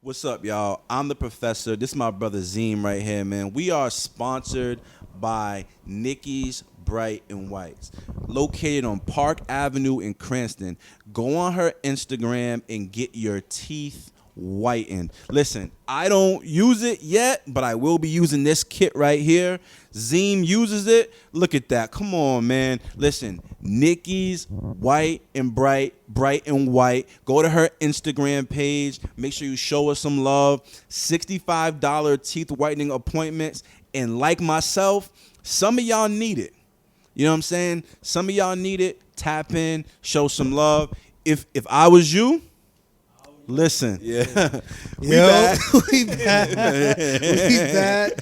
What's up, y'all? I'm the professor. This is my brother Zeem right here, man. We are sponsored by Nikki's Bright and Whites, located on Park Avenue in Cranston. Go on her Instagram and get your teeth whitened. Listen, I don't use it yet, but I will be using this kit right here. Zeem uses it. Look at that. Come on, man. Listen, Nikki's White and Bright, Bright and White. Go to her Instagram page. Make sure you show her some love. $65 teeth whitening appointments. And like myself, some of y'all need it. You know what I'm saying? Some of y'all need it. Tap in, show some love. If I was you, listen. Yeah. We back. We back.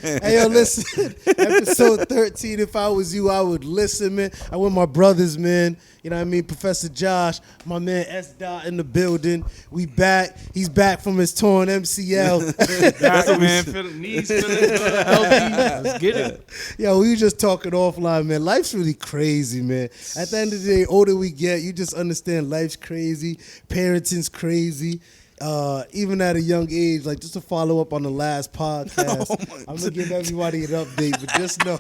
Hey, yo, listen. Episode 13, if I was you, I would listen, man. I with my brothers, man. You know what I mean? Professor Josh, my man S. Dot in the building. We back. He's back from his torn MCL. That's what man. Knees feeling healthy. Let's get it. Yo, we were just talking offline, man. Life's really crazy, man. At the end of the day, older we get, you just understand life's crazy. Parenting's crazy. Even at a young age, like just to follow up on the last podcast, I'm gonna give everybody an update, but just know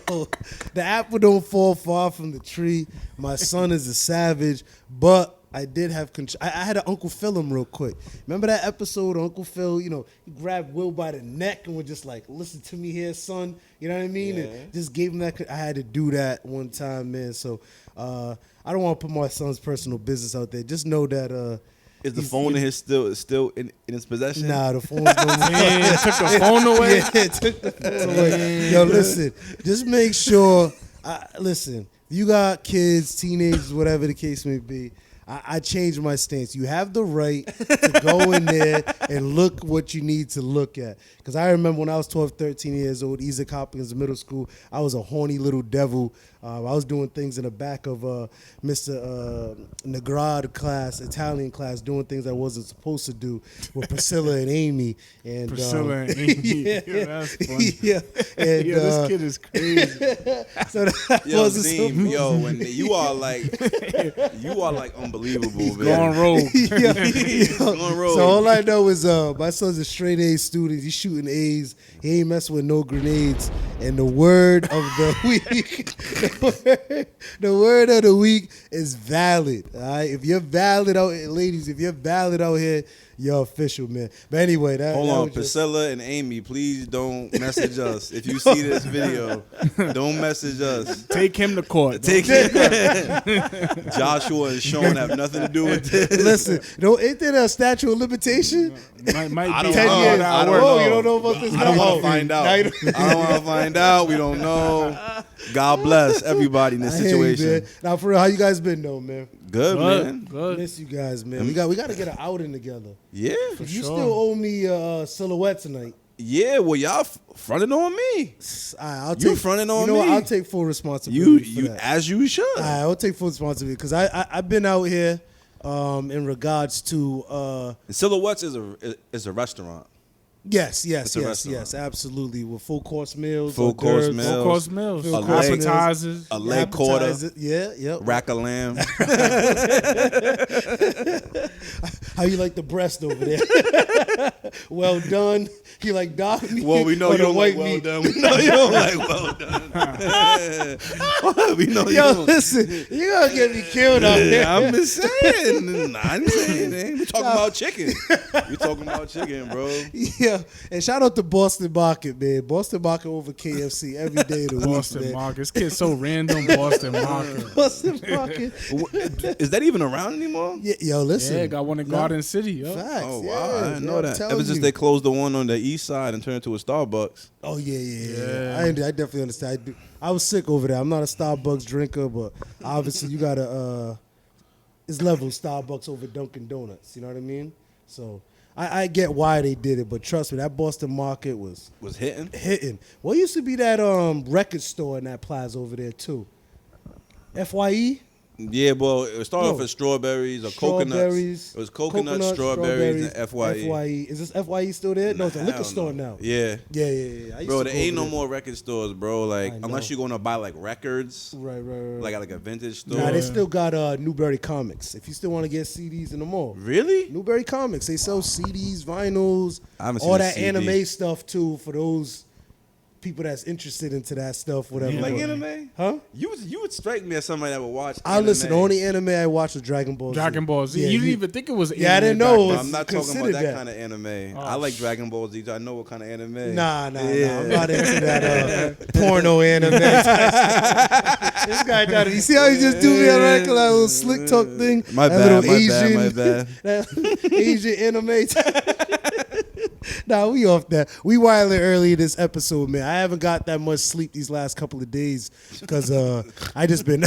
the apple don't fall far from the tree. My son is a savage, but I did have control. I had to Uncle Phil him real quick. Remember that episode of Uncle Phil? You know, he grabbed Will by the neck and was just like, "Listen to me here, son." You know what I mean? Yeah. And just gave him that. I had to do that one time, man. So I don't want to put my son's personal business out there. Just know that. Is the phone in his still in his possession? Nah, the phone's no more. Man, took the phone away. Yeah, it took the phone away. Yo, listen, just make sure. Listen, you got kids, teenagers, whatever the case may be. I changed my stance. You have the right to go in there and look what you need to look at. Because I remember when I was 12, 13 years old, Isaac Hopkins middle school, I was a horny little devil. I was doing things in the back of Mr. Negrad class, Italian class, doing things I wasn't supposed to do with Priscilla and Amy. And Priscilla and Amy. Yeah, that's funny. Yeah, and, this kid is crazy. So that Yo, wasn't Zeem, so yo, when you are like unbelievable, man. Going rogue. Going rogue. So all I know is my son's a straight A student. He's shooting A's. He ain't messing with no grenades. And the word of the week, the word of the week is valid. All right, if you're valid out, ladies, if you're valid out here, you're official, man. But anyway, Hold on, Priscilla and Amy, please don't message us. If you see this video, don't message us. Take him to court. Take it. Joshua and Sean have nothing to do with this. Listen, ain't there a statute of limitation? Might I be don't 10 know. years. I don't Oh, know. you don't know about this? I don't want No. to find out. No, I you don't want to find out. We don't know. God bless everybody in this I hear you, situation. man. Now, for real, how you guys been, though, man? Good, man. Good. Miss you guys, man. We got to get an outing together. Yeah. You sure. still owe me a silhouette tonight. Yeah, well, y'all fronted on me. I'll You take, fronting on you know what? me. I'll take full responsibility for You that. as you should. I'll take full responsibility because I've been out here in regards to Silhouettes is a restaurant. yes, It's a restaurant. absolutely, with full course meals, Full hors course d'oeuvres. meals. Full course meals. Full course meals. Appetizers. A leg quarter, Appetizer. Yeah, yep. rack of lamb. How you like the breast over there? Well done. You like dog meat? Well, we know or you the don't like white well meat? done. We know you don't like well done. We know you Yo, don't. listen, you gonna get me killed out here. Yeah, I'm just saying. Nah, I didn't say anything. We talking about chicken. We talking about chicken, bro. Yeah, and shout out to Boston Market, man. Boston Market over KFC every day of the week, Boston man. Market. This kid's so random. Boston Market. Boston Market. Is that even around anymore? Yeah, yo, listen. Yeah, got one in Garden City. Yo. Facts. Oh wow, yeah, I didn't know I'm that. telling Ever since you. they closed the one on the east side and turned it to a Starbucks. Oh yeah. Yeah. I definitely understand. I was sick over there. I'm not a Starbucks drinker, but obviously you gotta. It's level Starbucks over Dunkin' Donuts. You know what I mean? So I get why they did it, but trust me, that Boston Market was Hitting. What used to be that record store in that plaza over there too? FYE. Yeah, well, it started off as strawberries or coconuts. Strawberries. It was coconuts, strawberries, and FYE. FYE. Is this FYE still there? No, it's a liquor store now. Yeah. Yeah. I used Bro, to there go ain't over no more record stores, bro. Like, unless you're going to buy, like, records. Right. Like, at, like, a vintage store. Nah, they still got Newberry Comics. If you still want to get CDs in the mall. Really? Newberry Comics. They sell CDs, vinyls, I haven't seen all a that CD. anime stuff, too, for those people that's interested into that stuff, whatever. You like anime? Huh? You would strike me as somebody that would watch I anime. listen. The only anime I watched was Dragon Ball Z. Dragon Ball Z. Yeah, You didn't even think it was. Yeah, I anime didn't know. back then. I'm not talking about considered that that. kind of anime. Oh, I like Dragon Ball Z. I know what kind of anime. Nah. Yeah. I'm not into that porno anime. This guy tried to. You see how he just do me like a little slick talk thing? My That bad, little my bad. that Asian anime. Nah, we off that. We wilding early this episode, man. I haven't got that much sleep these last couple of days because I just been.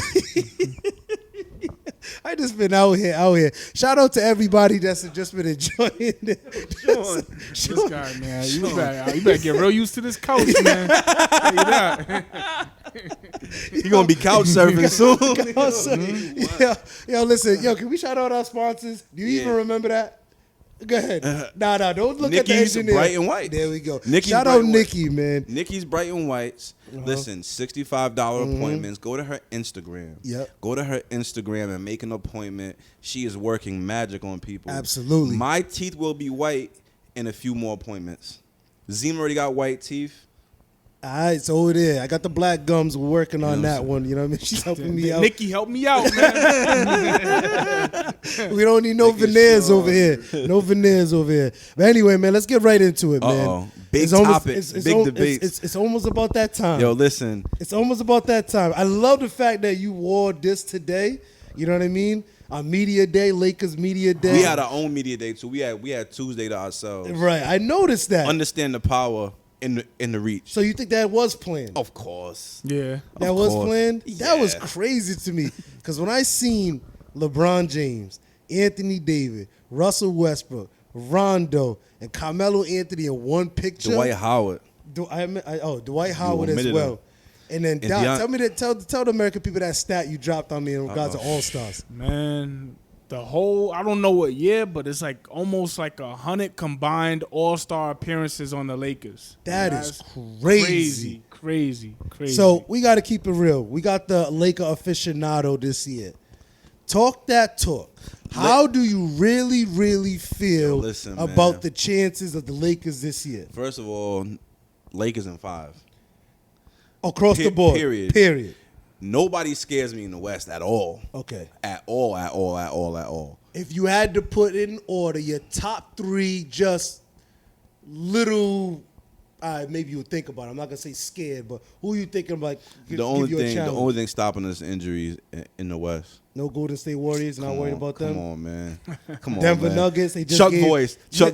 I just been out here. Shout out to everybody that's just been enjoying it. This guy, man, you better get real used to this couch, man. Tell you that. You gonna be couch surfing soon? Yo, listen, can we shout out our sponsors? Do you even remember that? Go ahead. Nah, don't look Nikki's at the engineer. Bright and White. There we go. Nikki's Shout Bright out and Nikki, man. Nikki's Bright and Whites. Listen, $65 appointments. Go to her Instagram. Yep. Go to her Instagram and make an appointment. She is working magic on people. Absolutely. My teeth will be white in a few more appointments. Zima already got white teeth. All right, so over there. I got the black gums. We're working on You know that one. You know what I mean? She's helping me out. Nikki, help me out, man. We don't need no veneers over here. No veneers over here. But anyway, man, let's get right into it, man. Uh-oh. Big topic. Big debates. It's almost about that time. Yo, listen. It's almost about that time. I love the fact that you wore this today. You know what I mean? On Media Day, Lakers Media Day. We had our own media day too. We had Tuesday to ourselves. Right. I noticed that. Understand the power in the reach. So you think that was planned? Of course. Yeah. That Of was course. planned? That was Yeah. crazy to me. Because when I seen LeBron James, Anthony Davis, Russell Westbrook, Rondo, and Carmelo Anthony in one picture. Dwight Howard. Dwight Howard as omitted well. him. And then tell the American people that stat you dropped on me in regards to All-Stars. Man, the whole, I don't know what year, but it's like almost like 100 combined All-Star appearances on the Lakers. That That's is crazy. Crazy. So we got to keep it real. We got the Laker aficionado this year. Talk that talk. How do you really, really feel Listen, about man. the chances of the Lakers this year? First of all, Lakers in 5. Across the board. Period. Nobody scares me in the West at all. Okay. At all. If you had to put in order your top 3 just little, maybe you would think about it. I'm not going to say scared, but who you thinking about The only give you a thing challenge? stopping us is injuries in the West. No Golden State Warriors, not worried about them? Come on, man. Come on, Denver man. Nuggets, they just Chuck gave-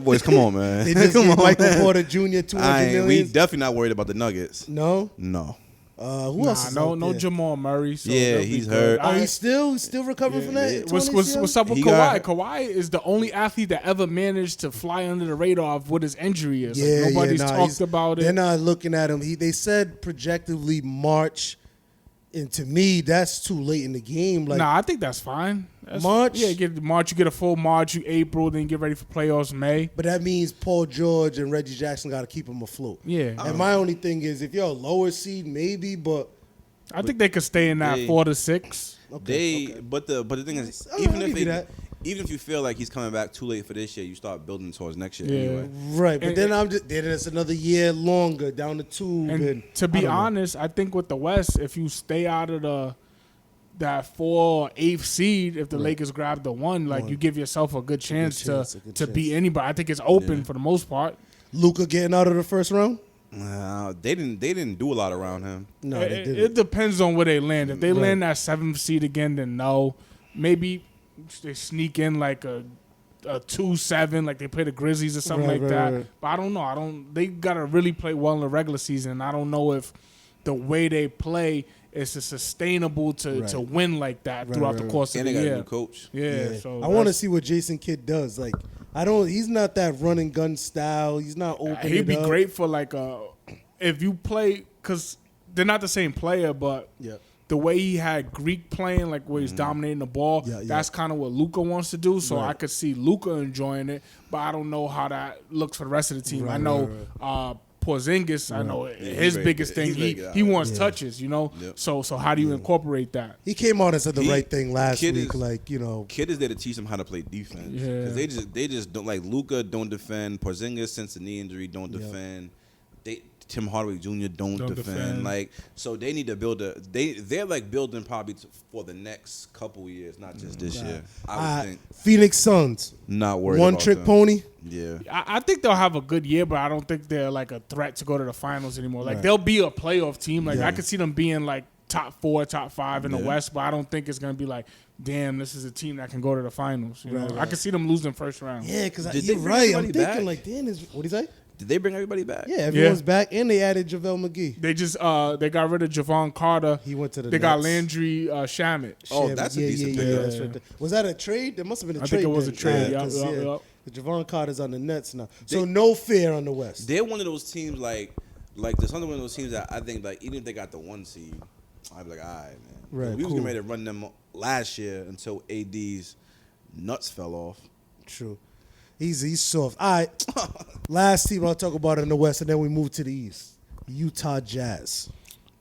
Boys, come on, man. They just Come gave on, Michael man. Porter Jr. $200 million. We definitely not worried about the Nuggets. No? No. Who else is out No there? Jamal Murray. So Yeah, they'll be he's good. hurt. Oh, he's still recovering from that? What's up with He Kawhi? got- Kawhi is the only athlete that ever managed to fly under the radar of what his injury is. Yeah, Like, nobody's nah, talked about They're it. not looking at him. They said projectively March, and to me, that's too late in the game. Like, Nah, I think that's fine. March? Yeah, get March. You get a full March. You April. Then get ready for playoffs May. but that means Paul George and Reggie Jackson got to keep him afloat. Yeah, And my only thing is, if you're a lower seed, maybe, but I think they could stay in that They- 4 to 6. okay. But the thing is, I'll even give you that. even if you feel like he's coming back too late for this year, you start building towards next year Yeah. anyway. Right. But And- then it's another year longer down the tube. And to I be don't know. honest, I think with the West, if you stay out of that 4 or 8th seed, if the Lakers grab the 1, like you give yourself a good chance, a good to chance. beat anybody. I think it's open for the most part. Luka getting out of the first round? They didn't do a lot around him. No, they It didn't. depends on where they land. If they land that 7th seed again, then no. Maybe they sneak in like a 2-7, like they play the Grizzlies or something Right, like right, that. right. But I don't know. They gotta really play well in the regular season. I don't know if the way they play is sustainable to win like that Right, throughout right, the right. course And of they the got a year. new coach. Yeah, so I want to see what Jason Kidd does. Like, he's not that run and gun style. He's not open. he'd be great for like if you play, because they're not the same player, but Yeah. the way he had Greek playing, like where he's dominating the ball, that's kind of what Luka wants to do. So I could see Luka enjoying it, but I don't know how that looks for the rest of the team. I know Porzingis, I know his biggest thing, he wants touches, you know. Yep. So how do you incorporate that? He came out and said the right thing last week, Kid is there to teach them how to play defense. Yeah. Because they just don't, like Luka don't defend, Porzingis since the knee injury don't defend. Tim Hardaway Jr. don't defend. Like, so they need to build they're like building probably for the next couple years, not just this year. I would think. Phoenix Suns. Not worried One about trick them. pony. Yeah. I think they'll have a good year, but I don't think they're like a threat to go to the finals anymore. Like they'll be a playoff team. Like I could see them being like top 4, top 5 in the West, but I don't think it's gonna be like, damn, this is a team that can go to the finals. You know? I could see them losing first round. Yeah, because you're right. I'm thinking like, damn, what do you say? Did they bring everybody back? Yeah, everyone's back, and they added JaVale McGee. They just they got rid of Javon Carter. He went to the They Nets. got Landry Shamet. Oh, that's a decent pick. That's right there. Was that a trade? There must have been a I trade. think it was a trade. Yeah, Yep. Javon Carter's on the Nets now. So no fear on the West. They're one of those teams like there's one of those teams that I think like even if they got the 1 seed, I'd be like, all right, man. Right, we was getting ready to run them last year until AD's nuts fell off. True. He's soft. All right. Last team I'll talk about in the West, and then we move to the East. Utah Jazz.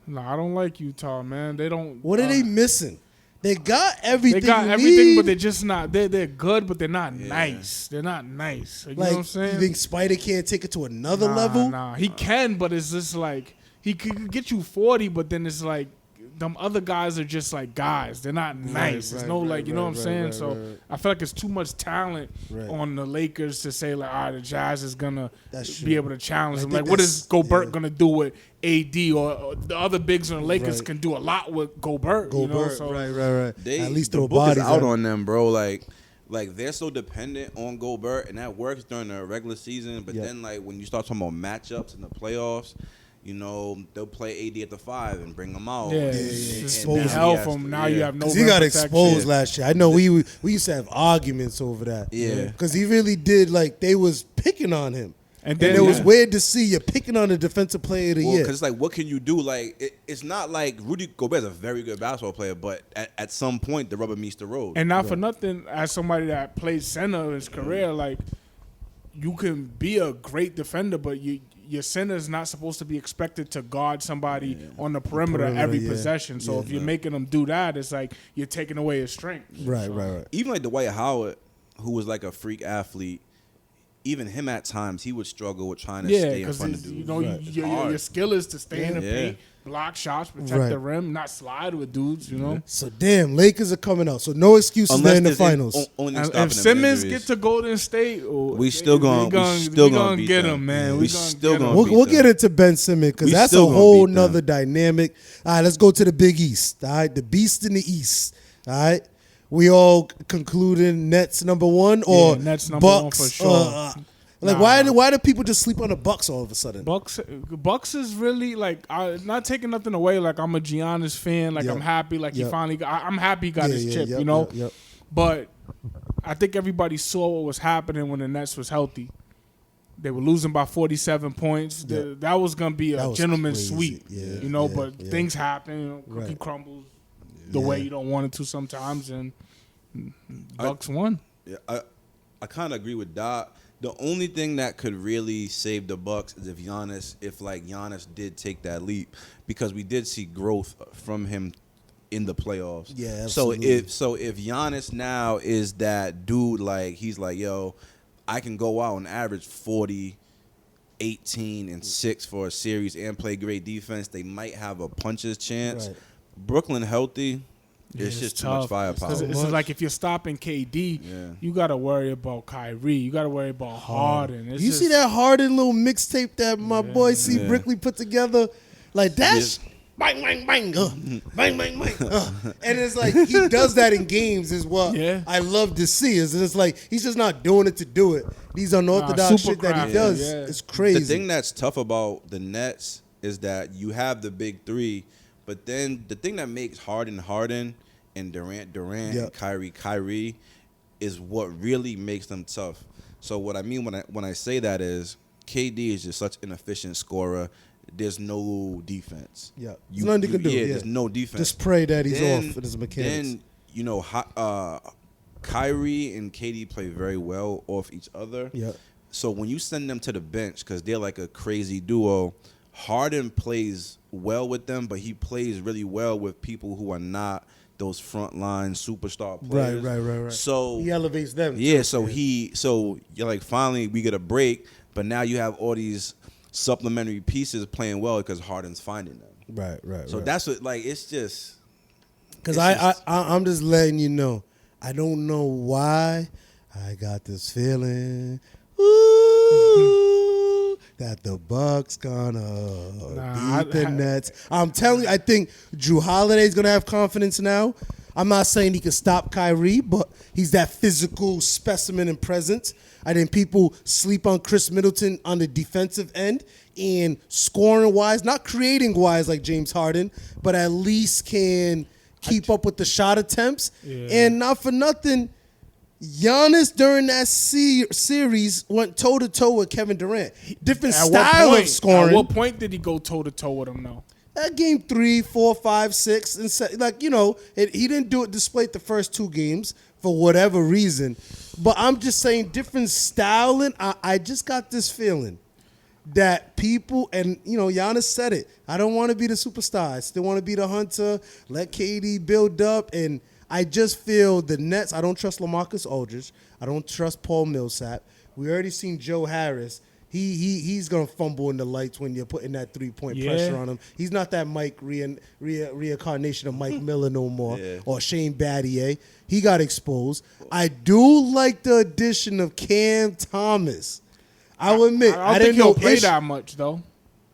No, I don't like Utah, man. They don't. What are they missing? They got everything. They got you everything, need. but they're just not. They're good, but they're not nice. They're not nice. You know what I'm saying? You think Spider can't take it to another level? Nah, he can, but it's just like he could get you 40, but then it's like them other guys are just like guys. They're not nice. There's no you know what I'm saying? So I feel like it's too much talent on the Lakers to say like, all right, the Jazz is gonna be able to challenge them. Like, what is Gobert gonna do with AD or the other bigs on the Lakers can do a lot with Gobert. You know? So Right. At least the throw book is bodies out at on them, bro. Like they're so dependent on Gobert, and that works during the regular season. But then, like when you start talking about matchups in the playoffs, you know they'll play AD at the 5 and bring him out. Expose him. Now you have no. Because he got exposed last year. I know we used to have arguments over that. Yeah. Because he really did they was picking on him. And it was weird to see you picking on the defensive player of the year. Because, like, what can you do? Like, it's not like Rudy Gobert's a very good basketball player, but at some point, the rubber meets the road. And not for nothing, as somebody that played center in his career, like, you can be a great defender, but your center is not supposed to be expected to guard somebody on the perimeter every possession. So if you're making them do that, it's like you're taking away his strength. Right. Even like Dwight Howard, who was like a freak athlete, even him at times, he would struggle with trying to stay in front of dudes. You know, your skill is to stay in the paint, block shots, protect the rim, not slide with dudes, you know. So, damn, Lakers are coming out. So, no excuses there in the finals. If Simmons get to Golden State, we still gonna get him, man. We'll get into Ben Simmons because that's a whole nother dynamic. All right, let's go to the Big East. All right, the Beast in the East. All right. We all concluding Nets number 1 or Nets number Bucks 1 for sure. Why do people just sleep on the Bucks all of a sudden? Bucks is really like not taking nothing away. Like I'm a Giannis fan. Like I'm happy. Like he finally I'm happy he got his chip. You know. But I think everybody saw what was happening when the Nets was healthy. They were losing by 47 points. That was gonna be a gentleman's sweep. You know. But things happen. You know, cookie crumbles the way you don't want it to sometimes, and Bucks won. Yeah, I kind of agree with Doc. The only thing that could really save the Bucks is if Giannis did take that leap, because we did see growth from him in the playoffs. Yeah, absolutely. So if Giannis now is that dude, like he's like, yo, I can go out and average 40, 18, and 6 for a series and play great defense, they might have a puncher's chance. Right. Brooklyn healthy, it's just too much firepower. It's like if you're stopping KD, you got to worry about Kyrie. You got to worry about Harden. You see that Harden little mixtape that my boy C. Brickley put together? Like that's bang, bang, bang, bang, bang, bang. And it's like he does that in games is what I love to see. It's like he's just not doing it to do it. These unorthodox shit that he does. It's crazy. The thing that's tough about the Nets is that you have the big three, but then the thing that makes Harden and Durant and Kyrie is what really makes them tough. So what I mean when I say that is KD is just such an efficient scorer. there's no defense. Yeah, there's nothing you can do. Yeah, there's no defense. Just pray that he's off with his mechanics. Then Kyrie and KD play very well off each other. Yeah. So when you send them to the bench, because they're like a crazy duo, Harden plays well with them, but he plays really well with people who are not those frontline superstar players. Right. So he elevates them. Yeah. So you're like, finally we get a break, but now you have all these supplementary pieces playing well because Harden's finding them. Right. So that's what, like, it's just. Because I'm just letting you know, I don't know why I got this feeling. Ooh, that the Bucks gonna beat the Nets. I'm telling you, I think Drew Holiday's gonna have confidence now. I'm not saying he can stop Kyrie, but he's that physical specimen and presence. I think people sleep on Chris Middleton on the defensive end and scoring wise, not creating wise like James Harden, but at least can keep up with the shot attempts. Yeah. And not for nothing, Giannis during that series went toe-to-toe with Kevin Durant. Different style of scoring. At what point did he go toe-to-toe with him, though? At game 3, 4, 5, 6, and 7, he didn't do it despite the first 2 games for whatever reason. But I'm just saying different styling. I just got this feeling that people, and Giannis said it, I don't want to be the superstar. I still want to be the hunter. Let KD build up. And I just feel the Nets, I don't trust LaMarcus Aldridge. I don't trust Paul Millsap. We already seen Joe Harris. He's going to fumble in the lights when you're putting that 3-point pressure on him. He's not that Mike reincarnation of Mike Miller no more or Shane Battier. He got exposed. I do like the addition of Cam Thomas. I will admit, I didn't think he'll play that much though.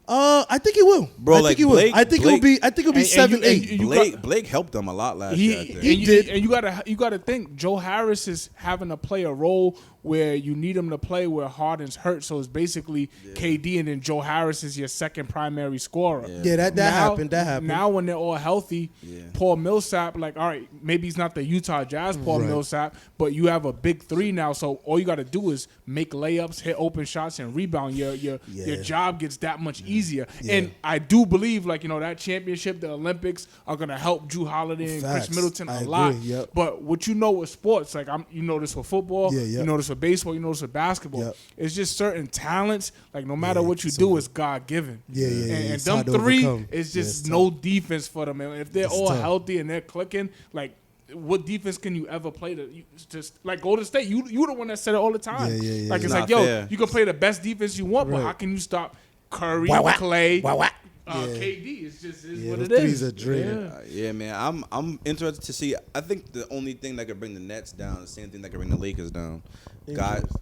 I think he will. Bro, I think he will. I think he'll be 7-8. Blake helped them a lot last year. I think. He did. And you gotta think Joe Harris is having to play a role where you need him to play where Harden's hurt. So it's basically KD and then Joe Harris is your second primary scorer. Yeah, that happened. That happened. Now when they're all healthy, Paul Millsap, like, all right, maybe he's not the Utah Jazz Paul Millsap, but you have a big 3 now. So all you got to do is make layups, hit open shots, and rebound. Your job gets that much easier. Yeah. And I do believe, that championship, the Olympics are gonna help Drew Holiday and Chris Middleton a lot. Yep. But what with sports, like you know this with football, you know this with baseball, you know this with basketball. It's just certain talents. Like no matter what you do, it's God given. And them 3 is just no defense for them. And if they're all healthy and they're clicking, like, what defense can you ever play just like Golden State? You the one that said it all the time. Like it's like, fair. You can play the best defense you want, but how can you stop Curry, Clay, KD? It's just what it is. A dream. Yeah, man. I'm interested to see. I think the only thing that could bring the Nets down, the same thing that could bring the Lakers down.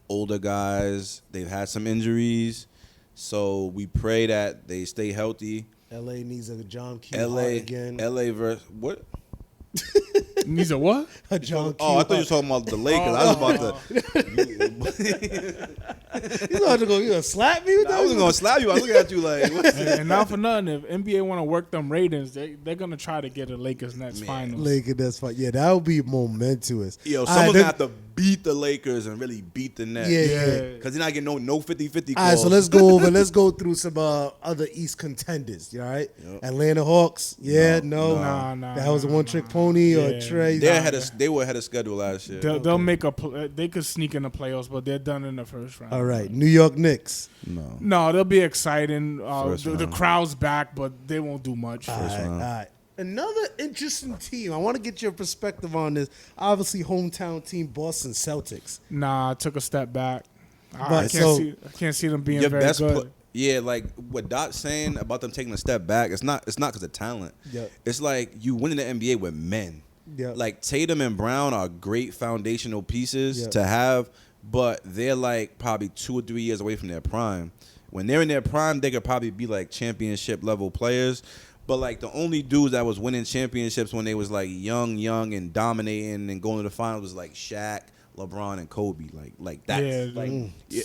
Older guys, they've had some injuries, so we pray that they stay healthy. LA needs a John Q again. LA versus what? Needs a what? A John Q. Oh, I thought you were talking about the Lakers. I was about to. You gonna slap me? I wasn't gonna slap you. I was looking at you like. And not for nothing, if NBA want to work them ratings, they're gonna try to get a Lakers Nets finals. Lakers Nets finals. Yeah, that would be momentous. Someone's gonna have to beat the Lakers and really beat the Nets. Yeah. Because they're not getting no 50-50 calls. All right, so let's go through some other East contenders. All right, Atlanta Hawks. No. That was a one-trick pony or Trey. They were ahead of schedule last year. They'll make they could sneak in the playoffs, but they're done in the first round. All right, New York Knicks. No, they'll be exciting. The crowd's back, but they won't do much. All right. Another interesting team. I want to get your perspective on this. Obviously, hometown team Boston Celtics. Nah, I took a step back. I can't see them being very good. Like what Dot's saying about them taking a step back, it's not because of talent. It's like you win in the NBA with men. Like Tatum and Brown are great foundational pieces to have, but they're like probably 2 or 3 years away from their prime. When they're in their prime, they could probably be like championship level players. But like the only dudes that was winning championships when they was like young and dominating and going to the finals was like Shaq, LeBron, and Kobe. Like that.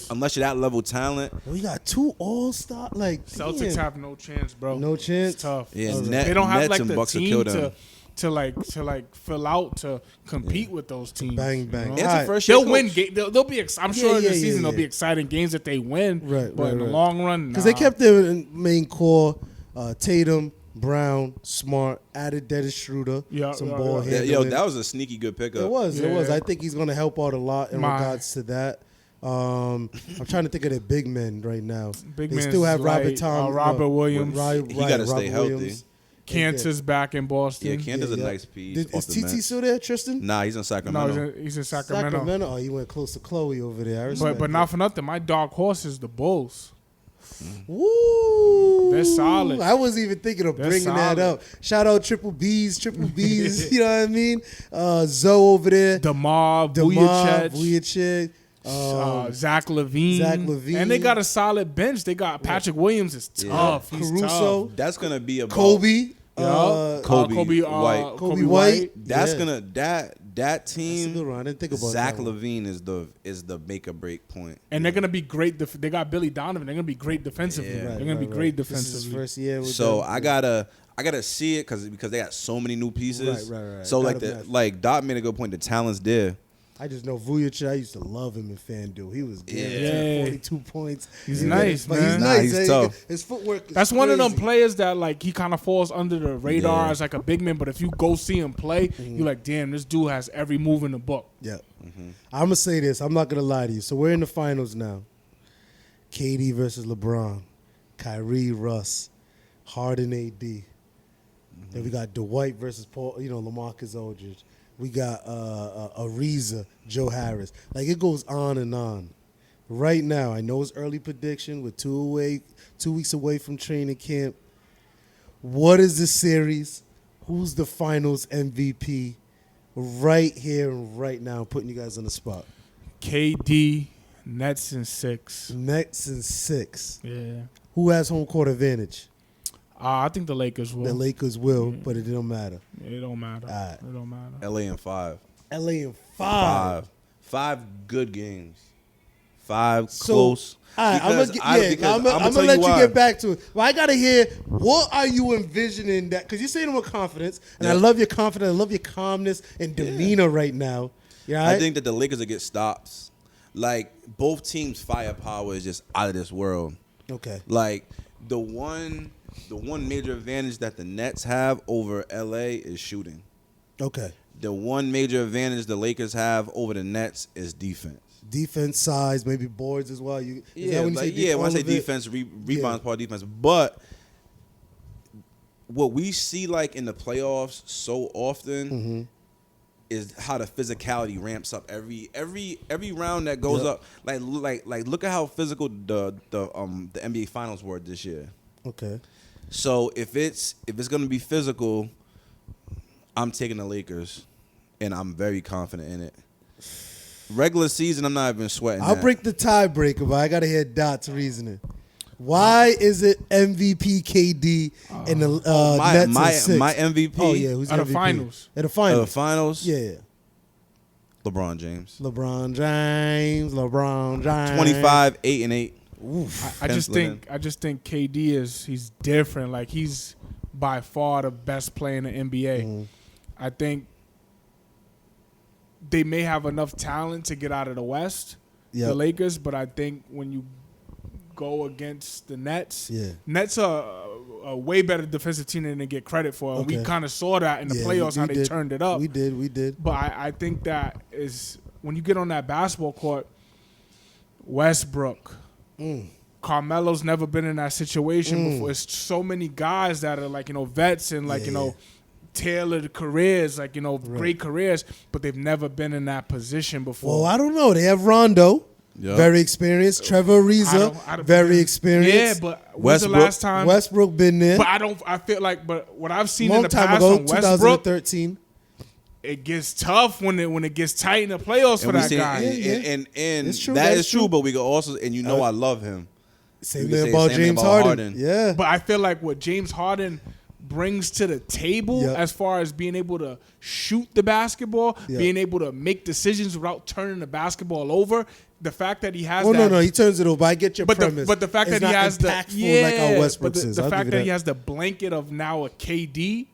Unless you're that level talent. We got 2 all-star. Like Celtics have no chance, bro. No chance. It's tough. Yeah, they don't have Nets like and the Bucks team to fill out to compete with those teams. Bang bang. It's the first year They'll coach. win. They'll be. I'm sure in the season there'll be exciting games that they win. Right, but in the long run, because they kept their main core, Tatum, Brown, Smart, added Dennis Schroeder, some ball handling. Yo, that was a sneaky good pickup. It was. I think he's gonna help out a lot in regards to that. I'm trying to think of the big men right now. They still have Robert Williams. He got to stay healthy. Cantor's back in Boston. Yeah, Cantor's a nice piece. Is TT still there, Tristan? Nah, he's in Sacramento. No, he's in Sacramento. Oh, he went close to Chloe over there. But not for nothing. My dark horse is the Bulls. Woo! They're solid. I wasn't even thinking of bringing that up. Shout out Triple B's. You know what I mean? Zoe over there. DeMar, Vujicic. Zach LaVine. And they got a solid bench. They got Patrick Williams is tough. He's Caruso. tough. That's gonna be about Kobe. Kobe White. Kobe White. That's gonna that team. That's a good one. I didn't think about Zach that LaVine is the make or break point. And they're gonna be great. They got Billy Donovan. They're gonna be great defensively. They're gonna be great defensively. This is his first year. With so them. I gotta see it because they got so many new pieces. Right. So like Dot made a good point. The talent's there. I just know Vujicic. I used to love him in FanDuel. He was good. Yeah. 42 points. He's nice, man. He's nice. He's tough. His footwork is That's one of them crazy. players that like he kind of falls under the radar as like a big man. But if you go see him play, you're like, damn, this dude has every move in the book. Yeah. I'm gonna say this. I'm not gonna lie to you. So we're in the finals now. KD versus LeBron, Kyrie, Russ, Harden, AD. Then we got Dwight versus Paul. LaMarcus Aldridge. We got Ariza, Joe Harris. Like, it goes on and on. Right now, I know it's early prediction. We're 2 weeks away from training camp. What is the series? Who's the finals MVP? Right here and right now, I'm putting you guys on the spot. KD, Nets in 6. Nets in 6. Yeah. Who has home court advantage? I think the Lakers will. The Lakers will, but it don't matter. It don't matter. All right. It don't matter. LA in 5. LA in 5. 5 good games. 5 close. All right, I'm gonna let you get back to it. Well, I gotta hear, what are you envisioning that? Because you're saying it with confidence, and I love your confidence. I love your calmness and demeanor right now. Yeah, I think that the Lakers will get stops. Like, both teams' firepower is just out of this world. Okay. Like, the one major advantage that the Nets have over LA is shooting. Okay. The one major advantage the Lakers have over the Nets is defense. Defense, size, maybe boards as well. When I say defense, rebounds part of defense. But what we see like in the playoffs so often is how the physicality ramps up every round that goes up. Like look at how physical the NBA Finals were this year. Okay. So if it's gonna be physical, I'm taking the Lakers, and I'm very confident in it. Regular season, I'm not even sweating. I'll break the tiebreaker, but I gotta hear Dot's reasoning. Why is it MVP KD in the Nets in 6? My MVP? Oh yeah, who's At MVP? the finals. At the finals. At the finals? Yeah. LeBron James. 25, 8 and 8. I just think KD he's different. Like, he's by far the best player in the NBA. I think they may have enough talent to get out of the West, the Lakers, but I think when you go against the Nets, Nets are a way better defensive team than they get credit for. Okay. We kind of saw that in the playoffs, how they turned it up. We did. But I think that is, when you get on that basketball court, Westbrook, Carmelo's never been in that situation before. It's so many guys that are like, vets and like, tailored careers, like, great careers, but they've never been in that position before. Well, I don't know. They have Rondo, very experienced. Trevor Ariza, very experienced. Yeah, but when's the last time Westbrook been there? But I feel like, but what I've seen Long in the time past ago, on Westbrook, 2013. it gets tough when it gets tight in the playoffs for that guy. And it's true, that is true, but we can also, and I love him. Same thing about James Harden. Yeah. But I feel like what James Harden brings to the table as far as being able to shoot the basketball, being able to make decisions without turning the basketball over, the fact that he has no, he turns it over. I get your premise. But the fact that he has like how Westbrook is. The fact that he has the blanket of now a KD,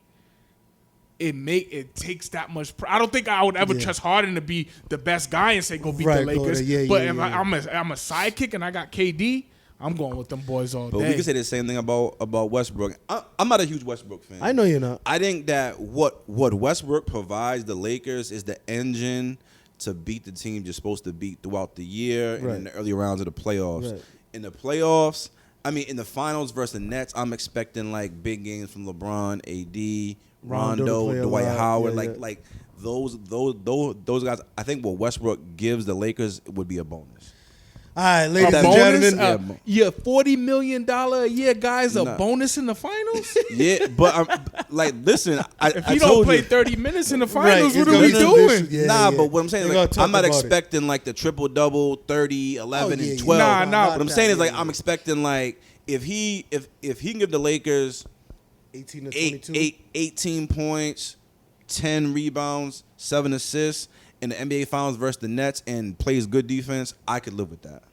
it takes that much. I don't think I would ever trust Harden to be the best guy and say go beat the Lakers. But if I'm a sidekick and I got KD, I'm going with them boys all day. But we can say the same thing about Westbrook. I'm not a huge Westbrook fan. I know you're not. I think that what Westbrook provides the Lakers is the engine to beat the team you're supposed to beat throughout the year and in the early rounds of the playoffs. Right. In the playoffs, I mean, in the finals versus the Nets, I'm expecting like big games from LeBron, AD, Rondo, Dwight Howard, like those guys. I think what Westbrook gives the Lakers would be a bonus. All right, ladies and gentlemen. $40 million a year guys a bonus in the finals? Yeah, but listen, if you don't play 30 minutes in the finals, what are we doing? But what I'm saying is I'm not expecting like the triple-double, 30, 11, and 12. Nah. What I'm saying is I'm expecting like if he can give the Lakers 18 to 22. 18 points, 10 rebounds, 7 assists in the NBA Finals versus the Nets and plays good defense, I could live with that.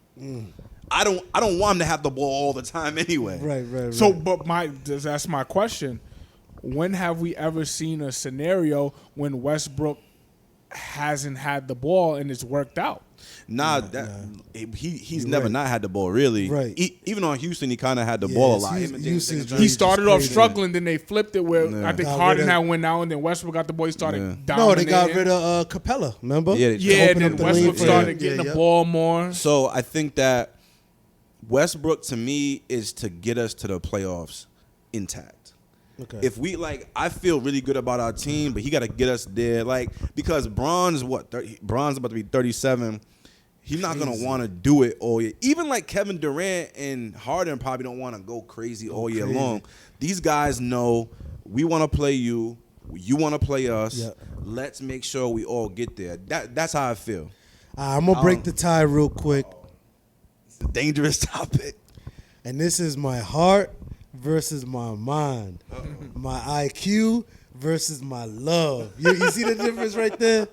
I don't want him to have the ball all the time anyway. Right. So, but that's my question. When have we ever seen a scenario when Westbrook hasn't had the ball and it's worked out? He's never not had the ball really. Right. Even on Houston, he kind of had the ball a lot. He started off struggling, then they flipped it where I think Harden had went out, and then Westbrook got the ball. He started dominating. No, they got rid of Capella. Remember? Yeah. And then Westbrook started getting the ball more. So I think that Westbrook to me is to get us to the playoffs intact. Okay. If we I feel really good about our team, but he got to get us there. Because Bron's Bron's about to be 37. He's not gonna want to do it all year. Even Kevin Durant and Harden probably don't want to go crazy all year long. These guys know we want to play you. You want to play us. Yep. Let's make sure we all get there. That's how I feel. I'm gonna break the tie real quick. It's a dangerous topic. And this is my heart versus my mind. My IQ versus my love. You see the difference right there?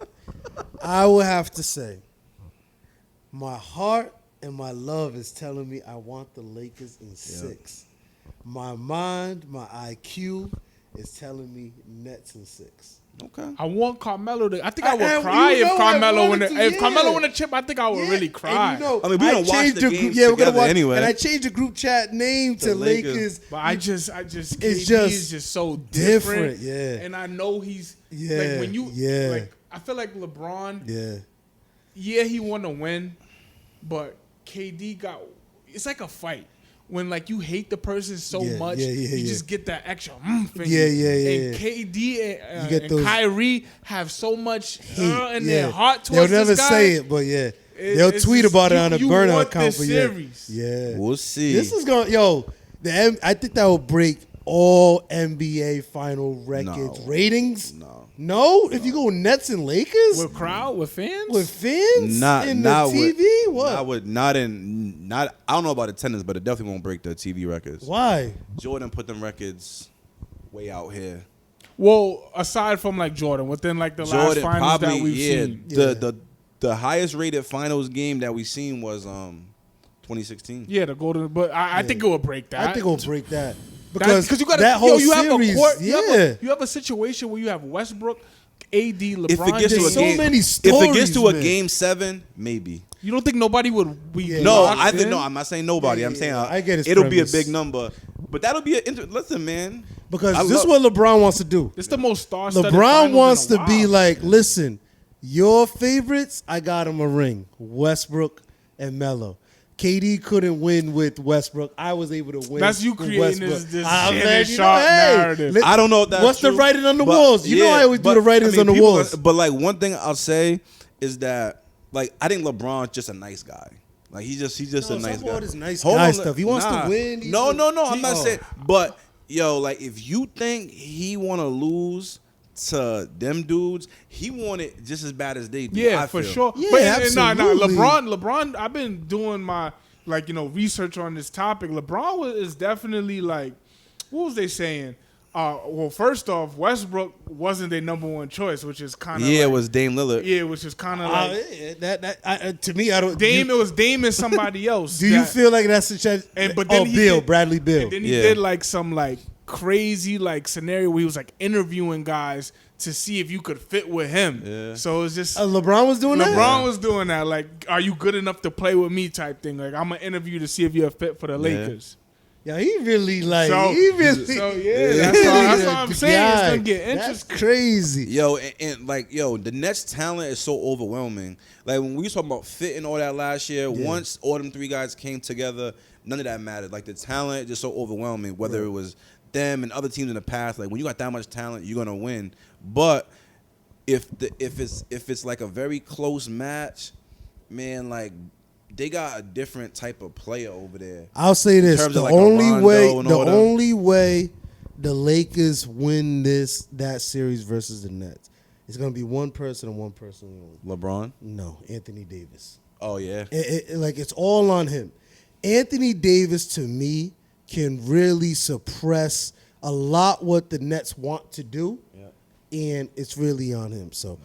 I will have to say, my heart and my love is telling me I want the Lakers in 6. My mind, my IQ is telling me Nets in 6. Okay. I want Carmelo to. I think I would cry if Carmelo win. If Carmelo win a chip, I think I would really cry. I mean, we don't watch the games together anyway. And I changed the group chat name to Lakers. But I just, KD is just so different. Yeah. And I know he's when you I feel like LeBron. Yeah, he won a win, but KD got. It's like a fight. When you hate the person so much, you just get that extra thing. And KD and Kyrie have so much hate in their heart towards they'll never this guy. say it, but they'll tweet about it on the burner account for series. We'll see. This is going I think that will break all NBA final records ratings. No, if you go Nets and Lakers with crowd, with fans, not in the TV. What? I don't know about attendance, but it definitely won't break the TV records. Why? Jordan put them records way out here. Well, aside from Jordan, within the last finals that we've seen, the highest rated finals game that we've seen was 2016. Yeah, the Golden. But I think it will break that. I think it will break that. Because you got that whole you series, you have a situation where you have Westbrook, AD, LeBron. If it gets to many stories, if it gets to a game 7, maybe. You don't think nobody would be? No, I'm not saying nobody. I'm saying I get it'll be a big number, but that'll be listen, man. Because this is what LeBron wants to do. It's the most star-studded LeBron wants to be while. Listen, your favorites, I got him a ring. Westbrook and Melo. KD couldn't win with Westbrook. I was able to win. That's you with creating Westbrook. this sharp narrative. I don't know if that's what's true, the writing on the walls. You know I always do the writings on the walls. But one thing I'll say is that I think LeBron's just a nice guy. He's just a nice guy. His nice guy stuff. He wants to win. No. I'm not saying. But if you think he want to lose to them dudes, he want it just as bad as they do. Yeah, for sure. Yeah, but absolutely. LeBron. I've been doing my research on this topic. LeBron is definitely what was they saying? Well, first off, Westbrook wasn't their number one choice, which is kind of it was Dame Lillard. Yeah, which is kind of to me, I don't. Dame. It was Dame and somebody else. Do you feel like that's a chance? But then Bradley Beal. And then he did some crazy like scenario where he was like interviewing guys to see if you could fit with him. Yeah. So it's just LeBron was doing that. LeBron was doing that. Like, are you good enough to play with me? Type thing. Like, I'm gonna interview you to see if you're a fit for the Lakers. Yeah, he really like. So yeah, that's what I'm saying. It's gonna get interesting. That's crazy. Yo, and like, the Nets talent is so overwhelming. Like, when we was talking about fit and all that last year, once all them 3 guys came together, none of that mattered. Like, the talent is just so overwhelming, whether it was them and other teams in the past. Like, when you got that much talent, you're gonna win. But if it's like a very close match, man, like, they got a different type of player over there. I'll say this: the like only way the Lakers win that series versus the Nets, it's gonna be one person and one person only. LeBron? No, Anthony Davis. Oh yeah. It's all on him. Anthony Davis, to me, can really suppress a lot what the Nets want to do. And it's really on him. So,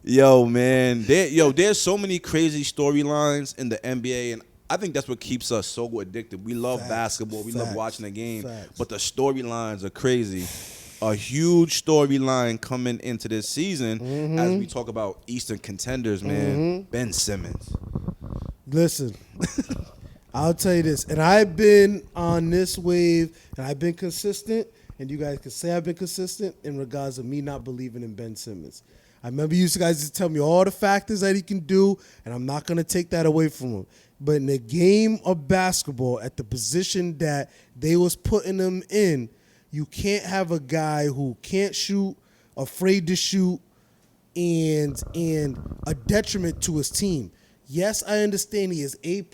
yo, man, there's so many crazy storylines in the NBA, and I think that's what keeps us so addicted. We love basketball, we love watching the game, but the storylines are crazy. A huge storyline coming into this season as we talk about Eastern contenders, man. Ben Simmons. Listen, I'll tell you this, and I've been on this wave, and I've been consistent. And you guys can say I've been consistent in regards of me not believing in Ben Simmons. I remember you guys to tell me all the factors that he can do, and I'm not going to take that away from him. But in the game of basketball, at the position that they was putting him in, you can't have a guy who can't shoot, afraid to shoot, and a detriment to his team. Yes, I understand he is A+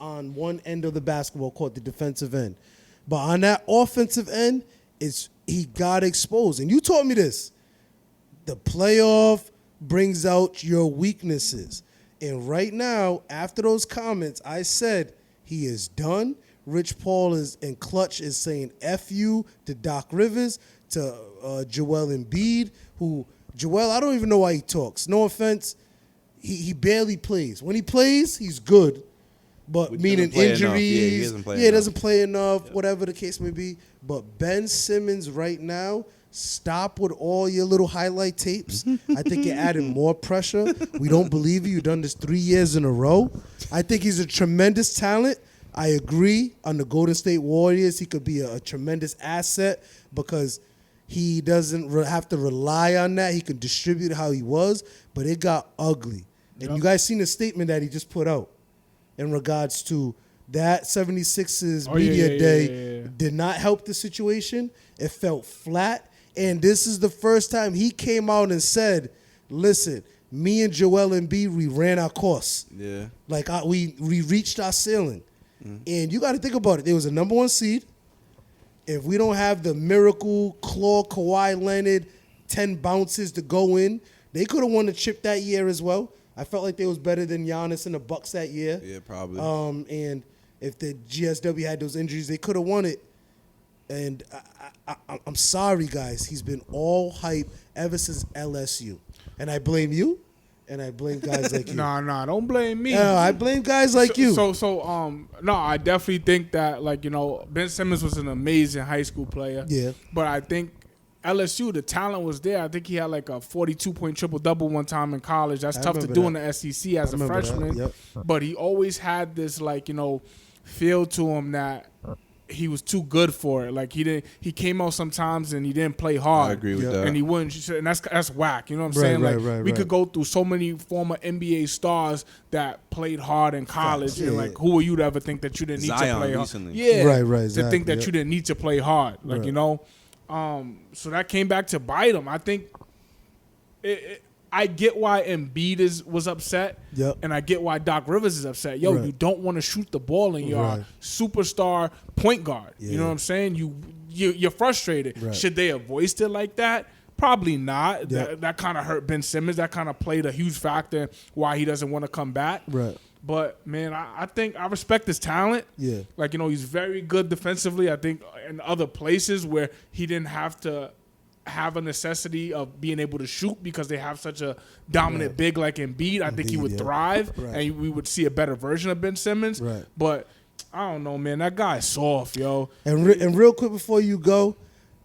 on one end of the basketball court, the defensive end. But on that offensive end, he got exposed. And you told me this. The playoff brings out your weaknesses. And right now, after those comments, I said he is done. Rich Paul and Clutch is saying F you to Doc Rivers, to Joel Embiid, Joel, I don't even know why he talks. No offense. He barely plays. When he plays, he's good. But meaning injuries, he doesn't play enough, whatever the case may be. But Ben Simmons right now, stop with all your little highlight tapes. I think you're adding more pressure. We don't believe you. You've done this 3 years in a row. I think he's a tremendous talent. I agree. On the Golden State Warriors, he could be a tremendous asset because he doesn't have to rely on that. He can distribute how he was, but it got ugly. And you guys seen the statement that he just put out in regards to that 76ers media day did not help the situation. It felt flat. And this is the first time he came out and said, listen, me and Joel Embiid, we ran our course. Yeah. Like we reached our ceiling. And you got to think about it. There was a number 1 seed. If we don't have the miracle claw Kawhi Leonard 10 bounces to go in, they could have won the chip that year as well. I felt like they was better than Giannis and the Bucks that year. Yeah, probably. And if the GSW had those injuries, they could have won it. And I'm sorry, guys. He's been all hype ever since LSU. And I blame you, and I blame guys like you. Nah, don't blame me. No, I blame guys like you. No, I definitely think that, Ben Simmons was an amazing high school player. Yeah. But I think LSU, the talent was there. I think he had like a 42-point triple-double one time in college. That's tough to do in the SEC as a freshman. Yep. But he always had this feel to him that he was too good for it. Like he came out sometimes and he didn't play hard. I agree with that. And he wouldn't, and that's whack. You know what I'm saying? We could go through so many former NBA stars that played hard in college. Yeah. And who are you to ever think that you didn't need to play hard? Recently. Yeah, right. To think that you didn't need to play hard, so that came back to bite him. I think I get why Embiid was upset, and I get why Doc Rivers is upset. You don't want to shoot the ball in your superstar point guard. Yeah. You know what I'm saying? You're frustrated. Right. Should they have voiced it like that? Probably not. That kind of hurt Ben Simmons. That kind of played a huge factor in why he doesn't want to come back. Right. But, man, I think I respect his talent. Yeah. He's very good defensively. I think in other places where he didn't have to have a necessity of being able to shoot because they have such a dominant big like Embiid, I think he would thrive and we would see a better version of Ben Simmons. Right. But I don't know, man. That guy's soft, yo. And real quick before you go,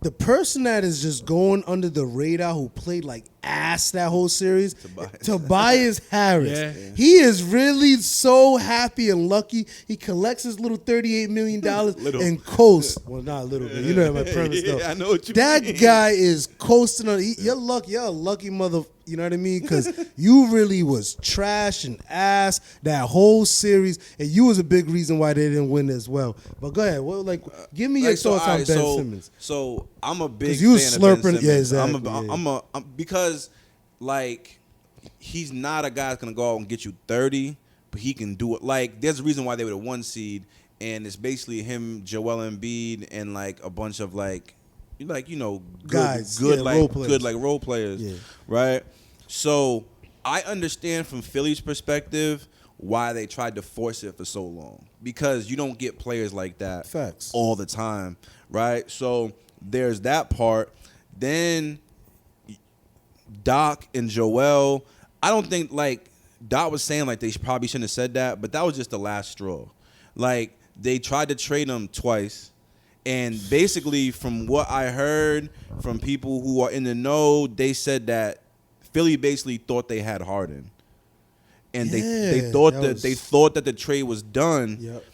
the person that is just going under the radar who played like ass that whole series, Tobias Harris. Yeah. He is really so happy and lucky. He collects his little $38 million and coasts. Well, not a little bit. You know my premise, though. I know what you that mean. guy is coasting on. You're lucky. You're a lucky mother. You know what I mean? Because you really was trash and ass that whole series, and you was a big reason why they didn't win as well. But go ahead. Well, give me your thoughts on Ben Simmons. So I'm a big fan you was of Ben slurping. Simmons. Yeah, exactly. Because like he's not a guy that's gonna go out and get you 30, but he can do it. Like there's a reason why they were the 1 seed, and it's basically him, Joel Embiid, and like a bunch of good guys, good role players, Yeah. right? So I understand from Philly's perspective why they tried to force it for so long, because you don't get players like that Facts. all the time, right? So there's that part. Then Doc and Joel, I don't think Doc was saying they probably shouldn't have said that, but that was just the last straw. Like they tried to trade him twice, and basically from what I heard from people who are in the know, they said that Philly basically thought they had Harden, and they thought that the trade was done. Yep.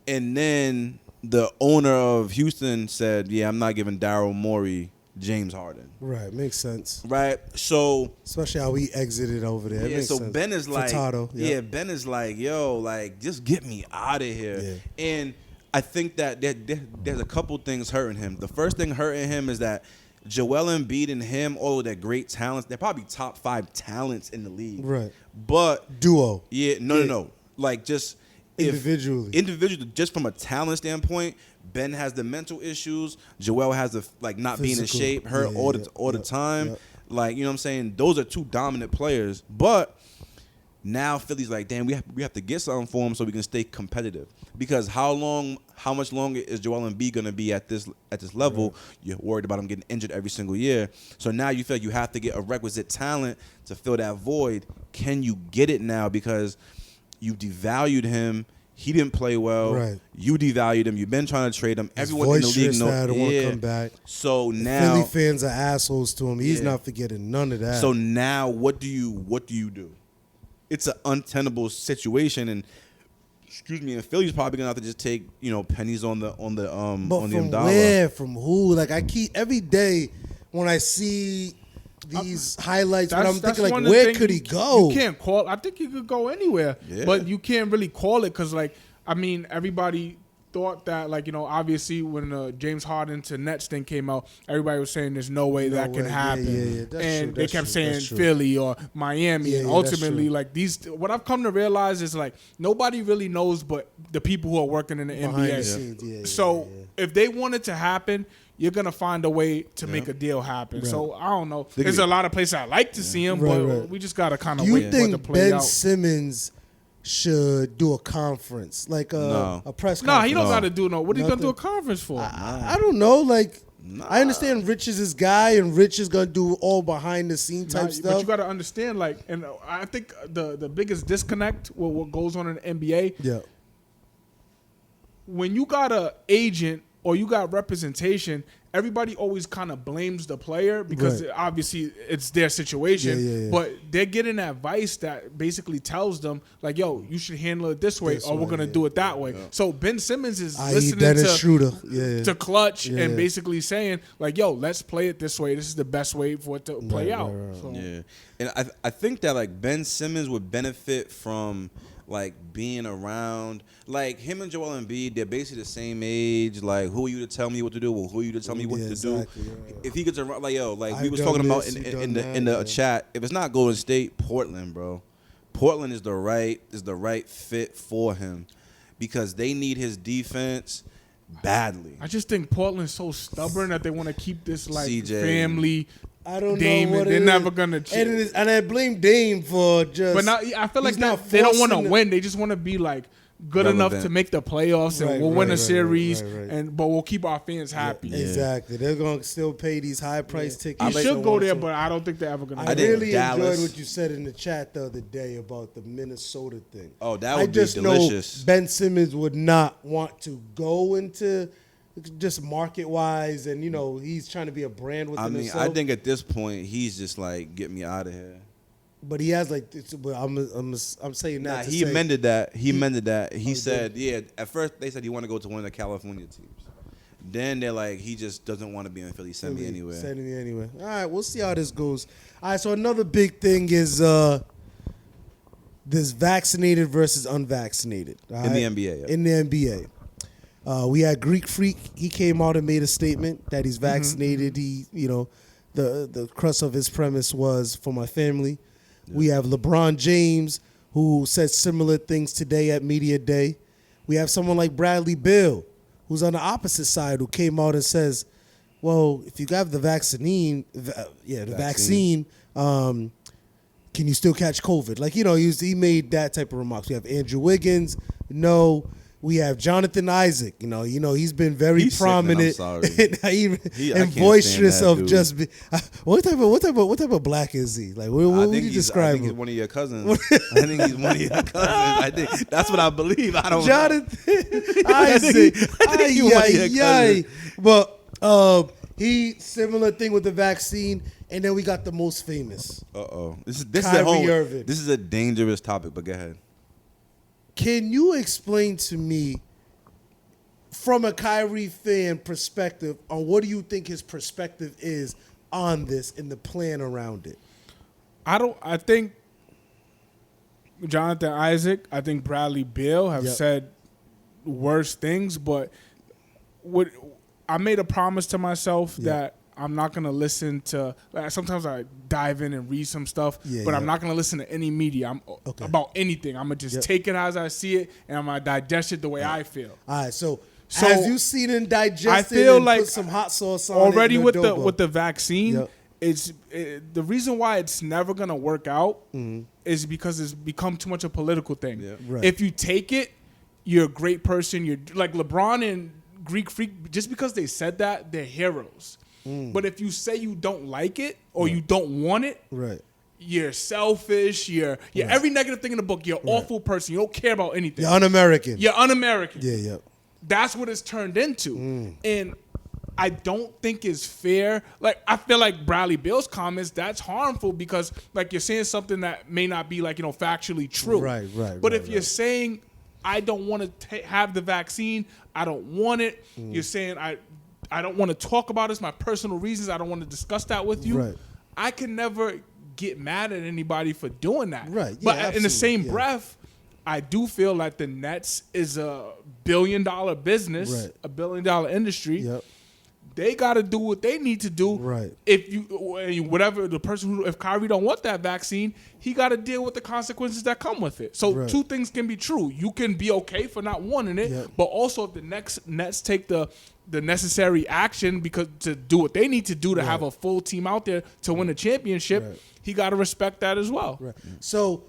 And then the owner of Houston said, "Yeah, I'm not giving Daryl Morey James Harden." Right, makes sense. Right, so especially how we exited over there. Yeah, so sense. Ben is like, Furtado, yeah, Ben is like, yo, just get me out of here. Yeah. And I think that there's a couple things hurting him. The first thing hurting him is that Joel Embiid and him, all of their great talents, they're probably top 5 talents in the league. Right. But duo. Yeah, no. Just individually, just from a talent standpoint, Ben has the mental issues. Joel has the not being in shape, hurt all the time. Yep. You know what I'm saying? Those are 2 dominant players. But now Philly's like, damn, we have to get something for him so we can stay competitive. Because how much longer is Joel Embiid gonna be at this level? Right. You're worried about him getting injured every single year. So now you feel like you have to get a requisite talent to fill that void. Can you get it now? Because you devalued him. He didn't play well. Right. You devalued him. You've been trying to trade him. Everyone in the league knows. Want to come back. So now Philly fans are assholes to him. He's not forgetting none of that. So now what do you do? It's an untenable situation, and and Philly's probably gonna have to just take pennies on the but on the from dollar. Where? From who? I keep every day when I see these highlights, but I'm thinking where could he go? You can't call. I think he could go anywhere, but you can't really call it because everybody thought that obviously when James Harden to Nets thing came out, everybody was saying there's no way that can happen. Yeah. And they kept saying Philly or Miami, and ultimately what I've come to realize is nobody really knows but the people who are working in the NBA. So if they want it to happen, you're gonna find a way to make a deal happen. Right. So I don't know. There's a lot of places I like to see him, but we just gotta kind of wait for it to play out. Ben Simmons should do a conference, a press conference? No, he don't got to do no. What are you going to do a conference for? I don't know. I understand Rich is his guy, and Rich is going to do all behind the scene type stuff. But you got to understand, and I think the biggest disconnect with what goes on in the NBA, when you got an agent or you got representation, everybody always kind of blames the player because obviously it's their situation. But they're getting advice that basically tells them, yo, you should handle it this way or we're going to do it that way. Yeah. So Ben Simmons is listening to Clutch and basically saying, yo, let's play it this way. This is the best way for it to play out. So. Yeah. And I think that, Ben Simmons would benefit from – being around, him and Joel Embiid, they're basically the same age. Who are you to tell me what to do? Well, who are you to tell me what to do? Right. If he gets around, we was talking about in the chat. If it's not Golden State, Portland, bro. Portland is the right fit for him because they need his defense badly. I just think Portland's so stubborn that they want to keep this CJ. Family. I don't Dame, know what they're never gonna. And I blame Dame for just. But now I feel like they don't want to win. They just want to be good enough to make the playoffs, and we'll win a series, but we'll keep our fans happy. Yeah. Exactly. They're gonna still pay these high price tickets. You should go there, but I don't think they're ever gonna. I really enjoyed what you said in the chat the other day about the Minnesota thing. Oh, that would be delicious. Know Ben Simmons would not want to go into just market wise, and he's trying to be a brand within himself. I think at this point he's just like, get me out of here. But he has like, I'm saying that. He amended that. He amended that. He said, at first they said he wanted to go to one of the California teams. Then they're like, he just doesn't want to be in Philly. Send me anywhere. Send me anywhere. All right, we'll see how this goes. All right, so another big thing is this vaccinated versus unvaccinated. In the NBA. Yeah. In the NBA. We had Greek Freak. He came out and made a statement that he's vaccinated. Mm-hmm. He, the crux of his premise was for my family. Yeah. We have LeBron James, who said similar things today at Media Day. We have someone like Bradley Beal, who's on the opposite side, who came out and says, well, if you have the vaccine, can you still catch COVID? Like, he made that type of remarks. We have Andrew Wiggins. No. We have Jonathan Isaac. He's been very prominent and boisterous of dude. Just be, what type of black is he? Like, what would you describe him? I think he's one of your cousins. I think he's one of your cousins. I think that's what I believe. I don't Jonathan Isaac. I think he's one of your cousins. But he similar thing with the vaccine, and then we got the most famous. This Kyrie Irving. This is a dangerous topic, but go ahead. Can you explain to me, from a Kyrie fan perspective, on what do you think his perspective is on this and the plan around it? I think Jonathan Isaac, I think Bradley Beal have said worse things, but I made a promise to myself that I'm not going to listen to sometimes I dive in and read some stuff, but I'm not going to listen to any media about anything. I'm going to just take it as I see it, and I'm going to digest it the way I feel. All right, so as you see it and digest I feel like put some hot sauce on already it with the vaccine, the reason why it's never going to work out is because it's become too much a political thing. Yeah. Right. If you take it, you're a great person. You're like LeBron and Greek Freak, just because they said that, they're heroes. But if you say you don't like it or you don't want it, you're selfish. You're every negative thing in the book. You're an awful person. You don't care about anything. You're un-American. You're un-American. Yeah. That's what it's turned into. And I don't think it's fair. Like, I feel like Bradley Beal's comments, that's harmful because, like, you're saying something that may not be, like, factually true. Right. But if you're saying, I don't want to have the vaccine, I don't want it, you're saying, I don't want to talk about it. It's my personal reasons. I don't want to discuss that with you. Right. I can never get mad at anybody for doing that. Right. Yeah, but in the same breath, I do feel like the Nets is a billion-dollar business, a billion-dollar industry. Yep. They got to do what they need to do. Right. If if Kyrie don't want that vaccine, he got to deal with the consequences that come with it. So two things can be true. You can be okay for not wanting it, but also if the Nets take the necessary action because to do what they need to do to have a full team out there to win a championship, he got to respect that as well. Right. So,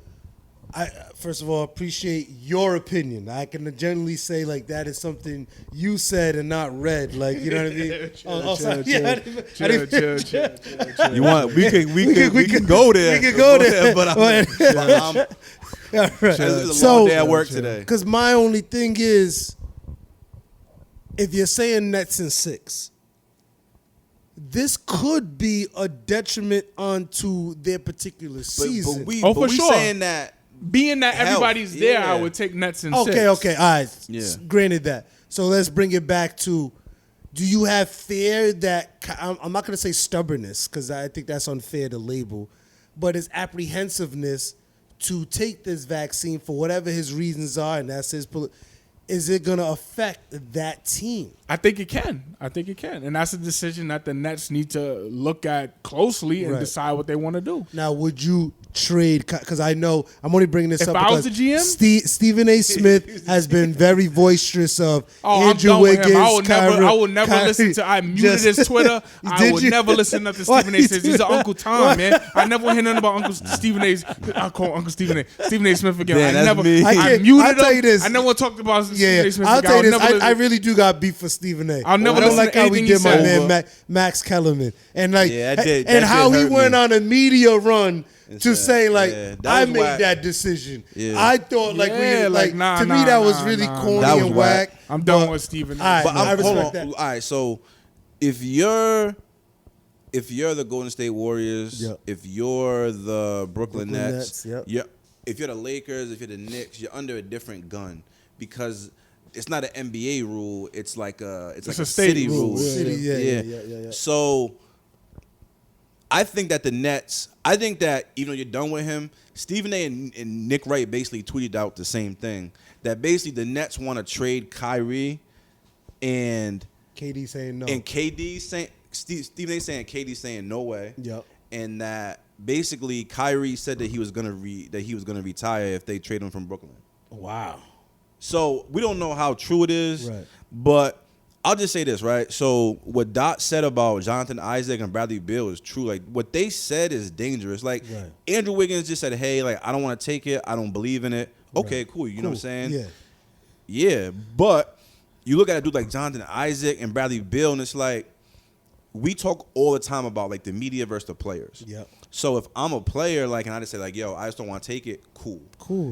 I first of all appreciate your opinion. I can generally say like that is something you said and not read. Like, you know what I mean? You want? We can go there. We can go there. But this is a long day at work today. Because my only thing is, if you're saying Nets in 6, this could be a detriment onto their particular season. But we sure. saying that. Being that everybody's there, I would take Nets in 6. Okay, all right. Yeah. Granted that. So let's bring it back to, do you have fear that, I'm not going to say stubbornness, because I think that's unfair to label, but is apprehensiveness to take this vaccine for whatever his reasons are, and that's his is it going to affect that team? I think it can. And that's a decision that the Nets need to look at closely and decide what they want to do. Now, would you trade? Because I know I'm only bringing this up because I was the GM? Stephen A. Smith has been very boisterous of Andrew I'm done Wiggins. With him. I will never listen to. I muted his Twitter. I would never listen to nothing Stephen A. says. He's an Uncle Tom, man. I never want to hear nothing about Uncle Stephen A. I call Uncle Stephen A. Stephen A. Smith again. Man, I muted him. Tell you this. I never talked about Stephen A. Smith. I'll tell you this. I really do got beef for Stephen A. I don't like how we did my man Max Kellerman, and like, and how he went on a media run to saying I made that decision. Yeah. I thought to me that was really corny and whack. I'm done with Steven. But I respect that. All right, so if you're the Golden State Warriors, if you're the Brooklyn Nets, if you're the Lakers, if you're the Knicks, you're under a different gun because it's not an NBA rule. It's like a city rule. Yeah. So I think that the Nets. I think that even though you're done with him, Stephen A. and Nick Wright basically tweeted out the same thing. That basically the Nets want to trade Kyrie, and KD saying no, and KD saying Stephen A. saying KD saying no way. Yep. And that basically Kyrie said that he was gonna retire if they trade him from Brooklyn. Wow. So we don't know how true it is, right. But I'll just say this, right? So what Dot said about Jonathan Isaac and Bradley Beal is true. Like what they said is dangerous. Like Andrew Wiggins just said, "Hey, like I don't want to take it. I don't believe in it." Okay, cool. You know what I'm saying? Yeah. But you look at a dude like Jonathan Isaac and Bradley Beal, and it's like we talk all the time about like the media versus the players. Yeah. So if I'm a player, like, and I just say like, "Yo, I just don't want to take it," cool.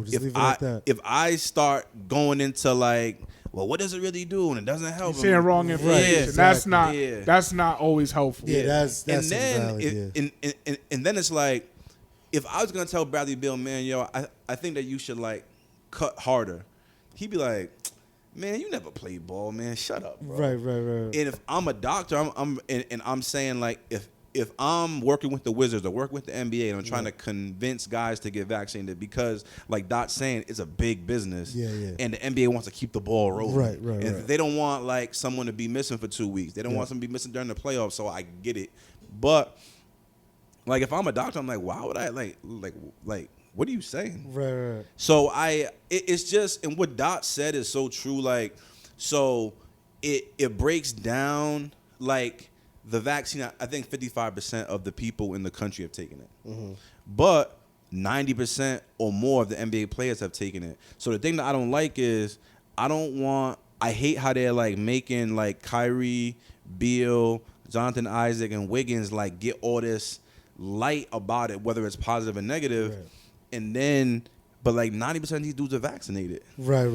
Just leave it like that. If I start going into like, well, what does it really do? And it doesn't help. You're saying wrong information. That's not always helpful. Yeah, that's and then invalid, and then it's like, if I was gonna tell Bradley Beal, man, yo, I think that you should like cut harder, he'd be like, man, you never played ball, man. Shut up, bro. Right. And if I'm a doctor, I'm saying like if I'm working with the Wizards or working with the NBA and I'm trying to convince guys to get vaccinated because, like Dot's saying, it's a big business. And the NBA wants to keep the ball rolling. Right. And they don't want like someone to be missing for 2 weeks. They don't want someone to be missing during the playoffs. So I get it. But like if I'm a doctor, I'm like, why would I like what are you saying? Right. So it's just, and what Dot said is so true. Like, so it breaks down like the vaccine. I think 55% of the people in the country have taken it, but 90% or more of the NBA players have taken it. So the thing that I don't like is I hate how they're like making like Kyrie, Beal, Jonathan Isaac, and Wiggins like get all this light about it, whether it's positive or negative. Right. And then, but like 90% of these dudes are vaccinated. Right.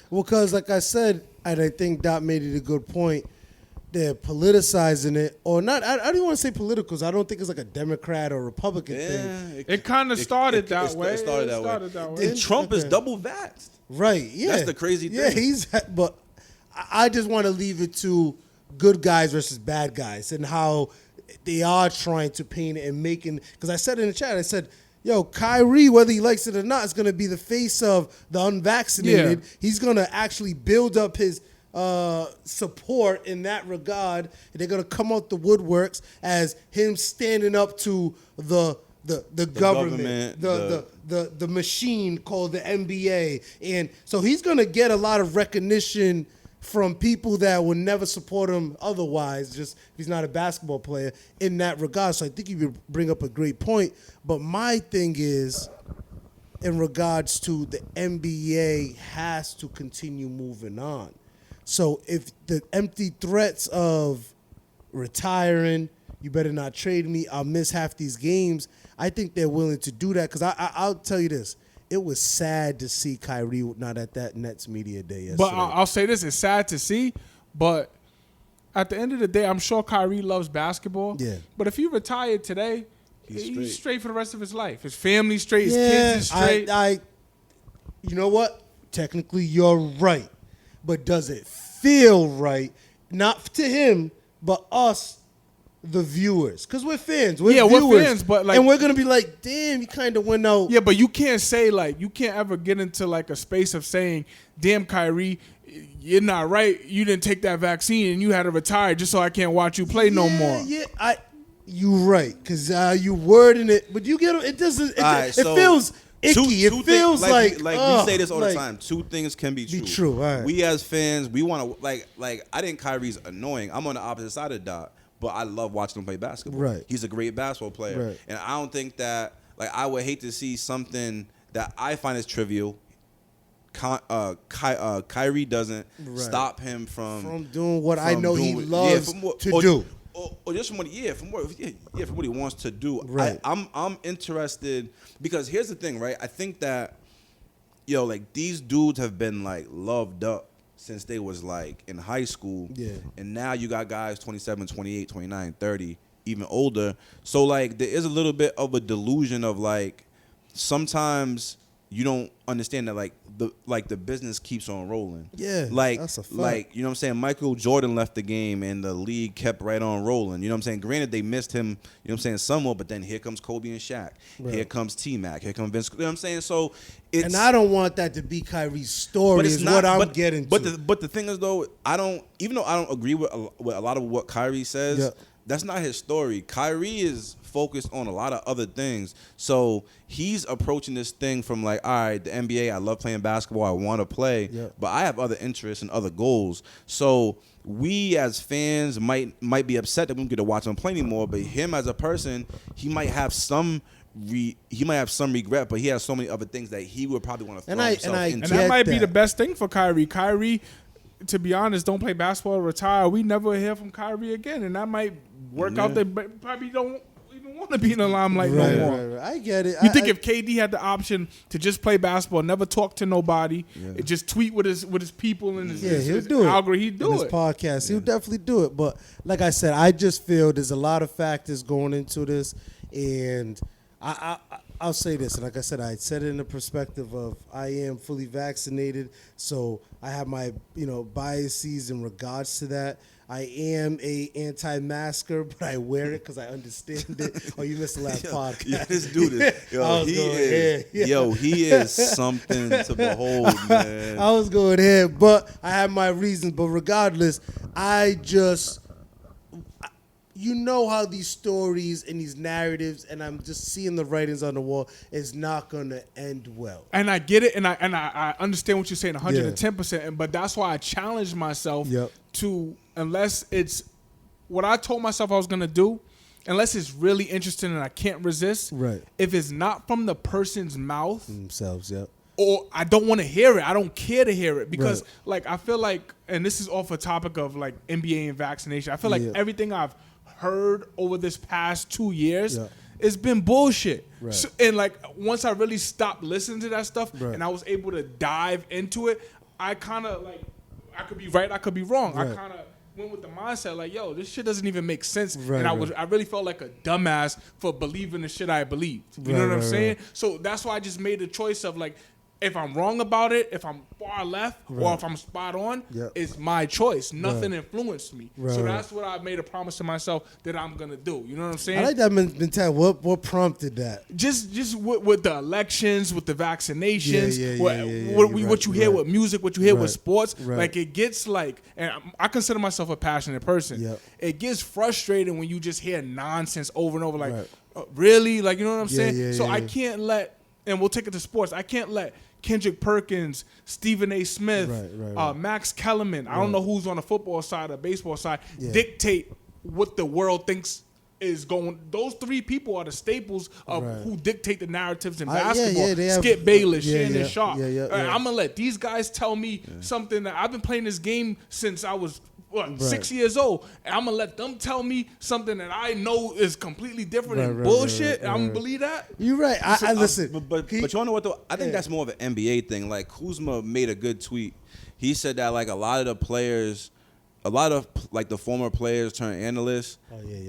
Well, because like I said, and I think Dot made it a good point, they're politicizing it, or not. I don't even want to say political, because I don't think it's like a Democrat or Republican thing. It kind of started that way. It started that way. And Trump is double vaxxed. Right, yeah. That's the crazy thing. Yeah, but I just want to leave it to good guys versus bad guys and how they are trying to paint it and making, because I said in the chat, I said, yo, Kyrie, whether he likes it or not, is going to be the face of the unvaccinated. Yeah. He's going to actually build up his support in that regard. And they're going to come out the woodworks as him standing up to the government, the machine called the NBA. And so he's going to get a lot of recognition from people that would never support him otherwise, just if he's not a basketball player in that regard. So I think you bring up a great point. But my thing is, in regards to the NBA has to continue moving on. So if the empty threats of retiring, you better not trade me, I'll miss half these games, I think they're willing to do that. Because I'll tell you this. It was sad to see Kyrie not at that Nets media day yesterday. But I'll say this, it's sad to see, but at the end of the day, I'm sure Kyrie loves basketball. Yeah. But if he retired today, he's straight for the rest of his life. His family's straight, his kids is straight. You know what? Technically, you're right. But does it feel right? Not to him, but us, the viewers, because we're fans. We're fans, but like, and we're gonna be like, damn, you kind of went out. Yeah, but you can't say like, you can't ever get into like a space of saying, damn, Kyrie, you're not right. You didn't take that vaccine and you had to retire just so I can't watch you play no more. Yeah, you right, because you wording it, but you get it. Doesn't. It feels icky. It feels like we say this all the time. Two things can be true. All right. We as fans, we want to like. I think Kyrie's annoying. I'm on the opposite side of Dot. But I love watching him play basketball. Right. He's a great basketball player. Right. And I don't think that, like, I would hate to see something that I find is trivial. Kyrie doesn't stop him from doing what I know he loves to do. or just from what from what he wants to do. Right. I'm interested because here's the thing, right? I think that like these dudes have been like loved up since they was like in high school. Yeah. And now you got guys 27, 28, 29, 30, even older. So like there is a little bit of a delusion of like sometimes you don't understand that like the business keeps on rolling. Yeah, like that's a fact. like you know what I'm saying. Michael Jordan left the game and the league kept right on rolling. You know what I'm saying. Granted, they missed him. You know what I'm saying somewhat, but then here comes Kobe and Shaq. Right. Here comes T-Mac. Here comes Vince. You know what I'm saying. So it's, and I don't want that to be Kyrie's story. Is what I'm getting to. But the thing is though, even though I don't agree with a lot of what Kyrie says. Yeah. That's not his story. Kyrie is focused on a lot of other things. So he's approaching this thing from like, all right, the NBA, I love playing basketball. I want to play, but I have other interests and other goals. So we as fans might be upset that we don't get to watch him play anymore. But him as a person, he might have some regret, but he has so many other things that he would probably want to throw himself into. And that might be the best thing for Kyrie. Kyrie, to be honest, don't play basketball, retire. We never hear from Kyrie again, and that might work out. They probably don't even want to be in the limelight no more. Right. I get it. You think if KD had the option to just play basketball, never talk to nobody, just tweet with his people and his do algorithm, he'd do his it. Podcast, he'll definitely do it. But like I said, I just feel there's a lot of factors going into this, and I'll say this, and like I said it in the perspective of I am fully vaccinated, so I have my biases in regards to that. I am a anti-masker, but I wear it because I understand it. Oh, you missed the last podcast. Yeah, this dude is he is something to behold, man. I was going here, but I have my reasons. But regardless, you know how these stories and these narratives, and I'm just seeing the writings on the wall, is not going to end well. And I get it, and I understand what you're saying 110%, but that's why I challenged myself to, unless it's what I told myself I was going to do, unless it's really interesting and I can't resist, right? If it's not from the person's mouth themselves, or I don't want to hear it, I don't care to hear it, because like I feel like, and this is off a topic of like NBA and vaccination, I feel like everything I've heard over this past 2 years, it's been bullshit. Right. So, and like once I really stopped listening to that stuff and I was able to dive into it, I kind of like, I could be right, I could be wrong. I kind of went with the mindset like, yo, this shit doesn't even make sense. And I really felt like a dumbass for believing the shit I believed. You know what I'm saying? So that's why I just made the choice of like, if I'm wrong about it, if I'm far left, or if I'm spot on, it's my choice. Nothing influenced me. So that's what I made a promise to myself that I'm going to do. You know what I'm saying? I like that mentality. What prompted that? Just with the elections, with the vaccinations, what you hear with music, what you hear with sports. Like it gets like, and I consider myself a passionate person. It gets frustrating when you just hear nonsense over and over. Like, really? Like, you know what I'm saying? So I can't let, and we'll take it to sports, I can't let Kendrick Perkins, Stephen A. Smith, Max Kellerman, I don't know who's on the football side or baseball side, dictate what the world thinks is going. Those three people are the staples of who dictate the narratives in basketball. Skip Bayless, Shannon Sharp. I'm going to let these guys tell me something that I've been playing this game since I was 6 years old, and I'm gonna let them tell me something that I know is completely different and bullshit. And I'm gonna believe that. You're right. I listen, but you wanna know what though? I think that's more of an NBA thing. Like Kuzma made a good tweet. He said that like a lot of the players, a lot of like the former players turned analysts.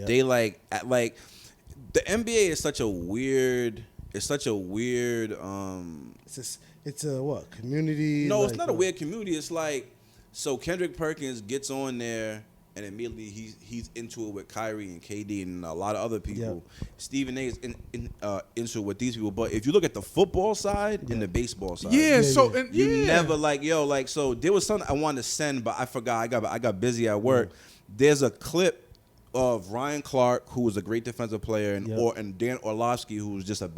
They like the NBA is such a weird. It's such a weird. It's a what community? No, it's not a weird community. It's like. So Kendrick Perkins gets on there and immediately he's into it with Kyrie and KD and a lot of other people. Stephen A. is into it with these people. But if you look at the football side and the baseball side, you never so there was something I wanted to send, but I forgot. I got busy at work. There's a clip of Ryan Clark, who was a great defensive player, and Dan Orlovsky, who was just a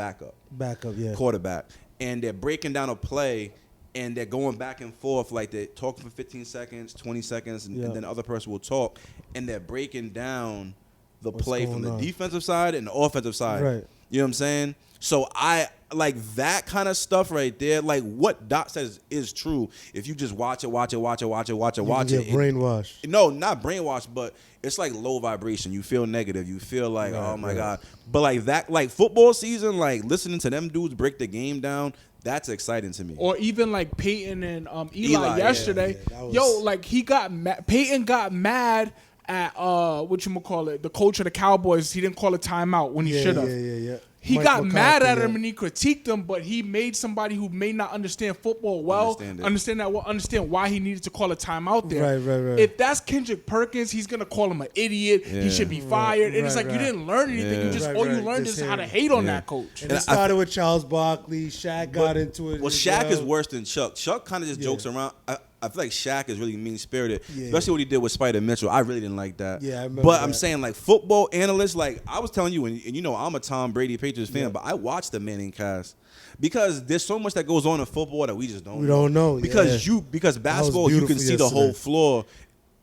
quarterback, and they're breaking down a play. And they're going back and forth, like they're talking for 15 seconds, 20 seconds, and then the other person will talk. And they're breaking down the play from the defensive side and the offensive side. You know what I'm saying? So I like that kind of stuff right there. Like what Doc says is true. If you just watch it, You get brainwashed. No, not brainwashed, but it's like low vibration. You feel negative. You feel like, oh my God. But like that, like football season, like listening to them dudes break the game down, that's exciting to me. Or even like Peyton and Eli yesterday. Like Peyton got mad at the coach of the Cowboys. He didn't call a timeout when he should have. He got mad at him and he critiqued him, but he made somebody who may not understand football understand why he needed to call a timeout there. Right. If that's Kendrick Perkins, he's gonna call him an idiot. He should be fired. And it's like you didn't learn anything. You just all you learned is how to hate on that coach. And it started with Charles Barkley. Shaq got into it. Well, Shaq is worse than Chuck. Chuck kind of just jokes around. I feel like Shaq is really mean-spirited, especially what he did with Spider Mitchell. I really didn't like that. Yeah, I remember But that. I'm saying, like, football analysts, like, I was telling you, and you know, I'm a Tom Brady Patriots fan, but I watch the Manning cast because there's so much that goes on in football that we just don't know. Because basketball, you can see the whole floor.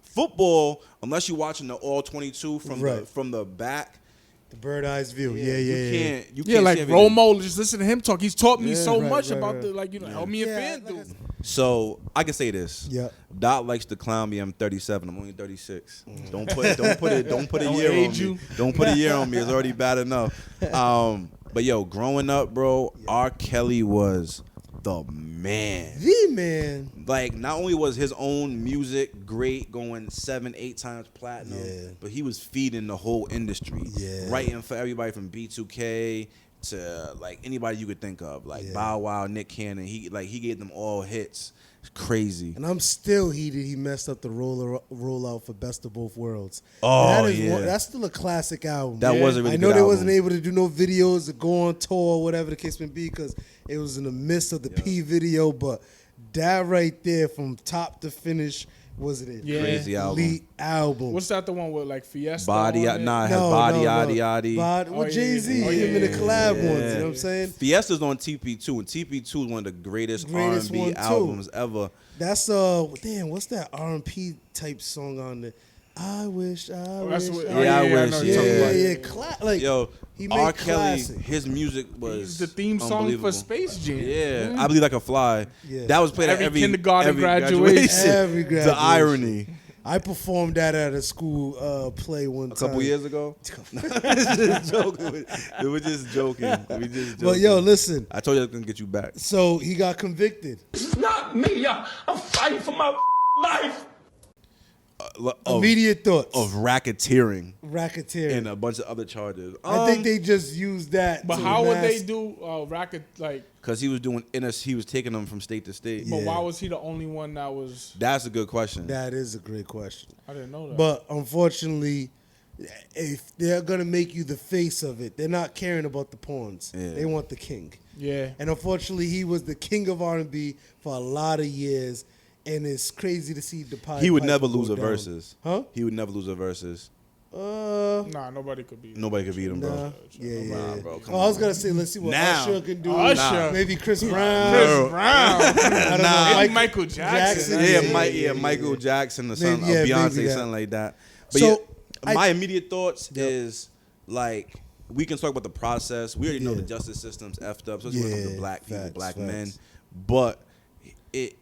Football, unless you're watching the all 22 from the back, the bird eyes view. You can't like see everything. Romo, just listen to him talk. He's taught me so much about the help me a fan do. So I can say this. Yeah. Doc likes to clown me. I'm 37. I'm only 36. Don't put a year on me. Don't put a year on me. It's already bad enough. But yo, growing up, bro, R. Kelly was the man. The man. Like, not only was his own music great, going 7-8 times platinum, but he was feeding the whole industry. Writing for everybody from B2K to like anybody you could think of, like Bow Wow, Nick Cannon. He gave them all hits. It's crazy. And I'm still heated. He messed up the rollout for Best of Both Worlds. Oh, that's still a classic album. That was a really I know good they album. wasn't able to do no videos or go on tour, whatever the case may be, because it was in the midst of the P video. But that right there, from top to finish, was it a crazy elite album? What's that the one with like Fiesta? Body, it has Body, Yaddy. With Jay-Z, him in the collab ones, you know what I'm saying? Fiesta's on TP2, and TP2 is one of the greatest R&B albums ever. That's what's that R&B type song on there? I wish. I wish. Like, yo, he R. made Kelly, classic. his music was He's the theme song for Space Jam. Yeah, I Believe Like a Fly. Yeah. That was played at every kindergarten graduation. Every graduation. The irony. I performed that at a school play one time. A couple years ago. Just joking. We were just joking. But yo, listen. I told you I was gonna get you back. So he got convicted. It's not me. I'm fighting for my life. Immediate thoughts of racketeering and a bunch of other charges. I think they just used that. But how would they do racket like? Because he was doing he was taking them from state to state. But why was he the only one that was? That's a good question. That is a great question. I didn't know that. But unfortunately, if they're gonna make you the face of it, they're not caring about the pawns. They want the king. Yeah. And unfortunately, he was the king of R&B for a lot of years. And it's crazy to see the Pied He would Piper never go lose a down. versus. Huh? He would never lose a versus. Nah, nobody could beat him. Nobody could beat him, bro. Nah, bro. I was gonna say, let's see what Usher can do. Usher. Maybe Chris Brown. I don't know. Maybe Michael Jackson. Michael Jackson or something, Maybe, Beyonce, something like that. But so my immediate thoughts is like we can talk about the process. We already know the justice system's effed up, especially when it comes to black people, black men. But this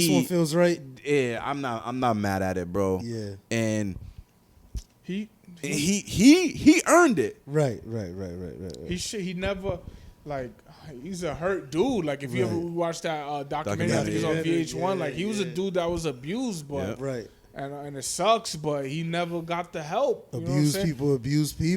one feels right. Yeah, I'm not mad at it, bro. Yeah, and he earned it. Right. He never like he's a hurt dude. Like if you ever watched that documentary, I think it was on VH1. Like he was a dude that was abused, but and it sucks. But he never got the help. Abuse people.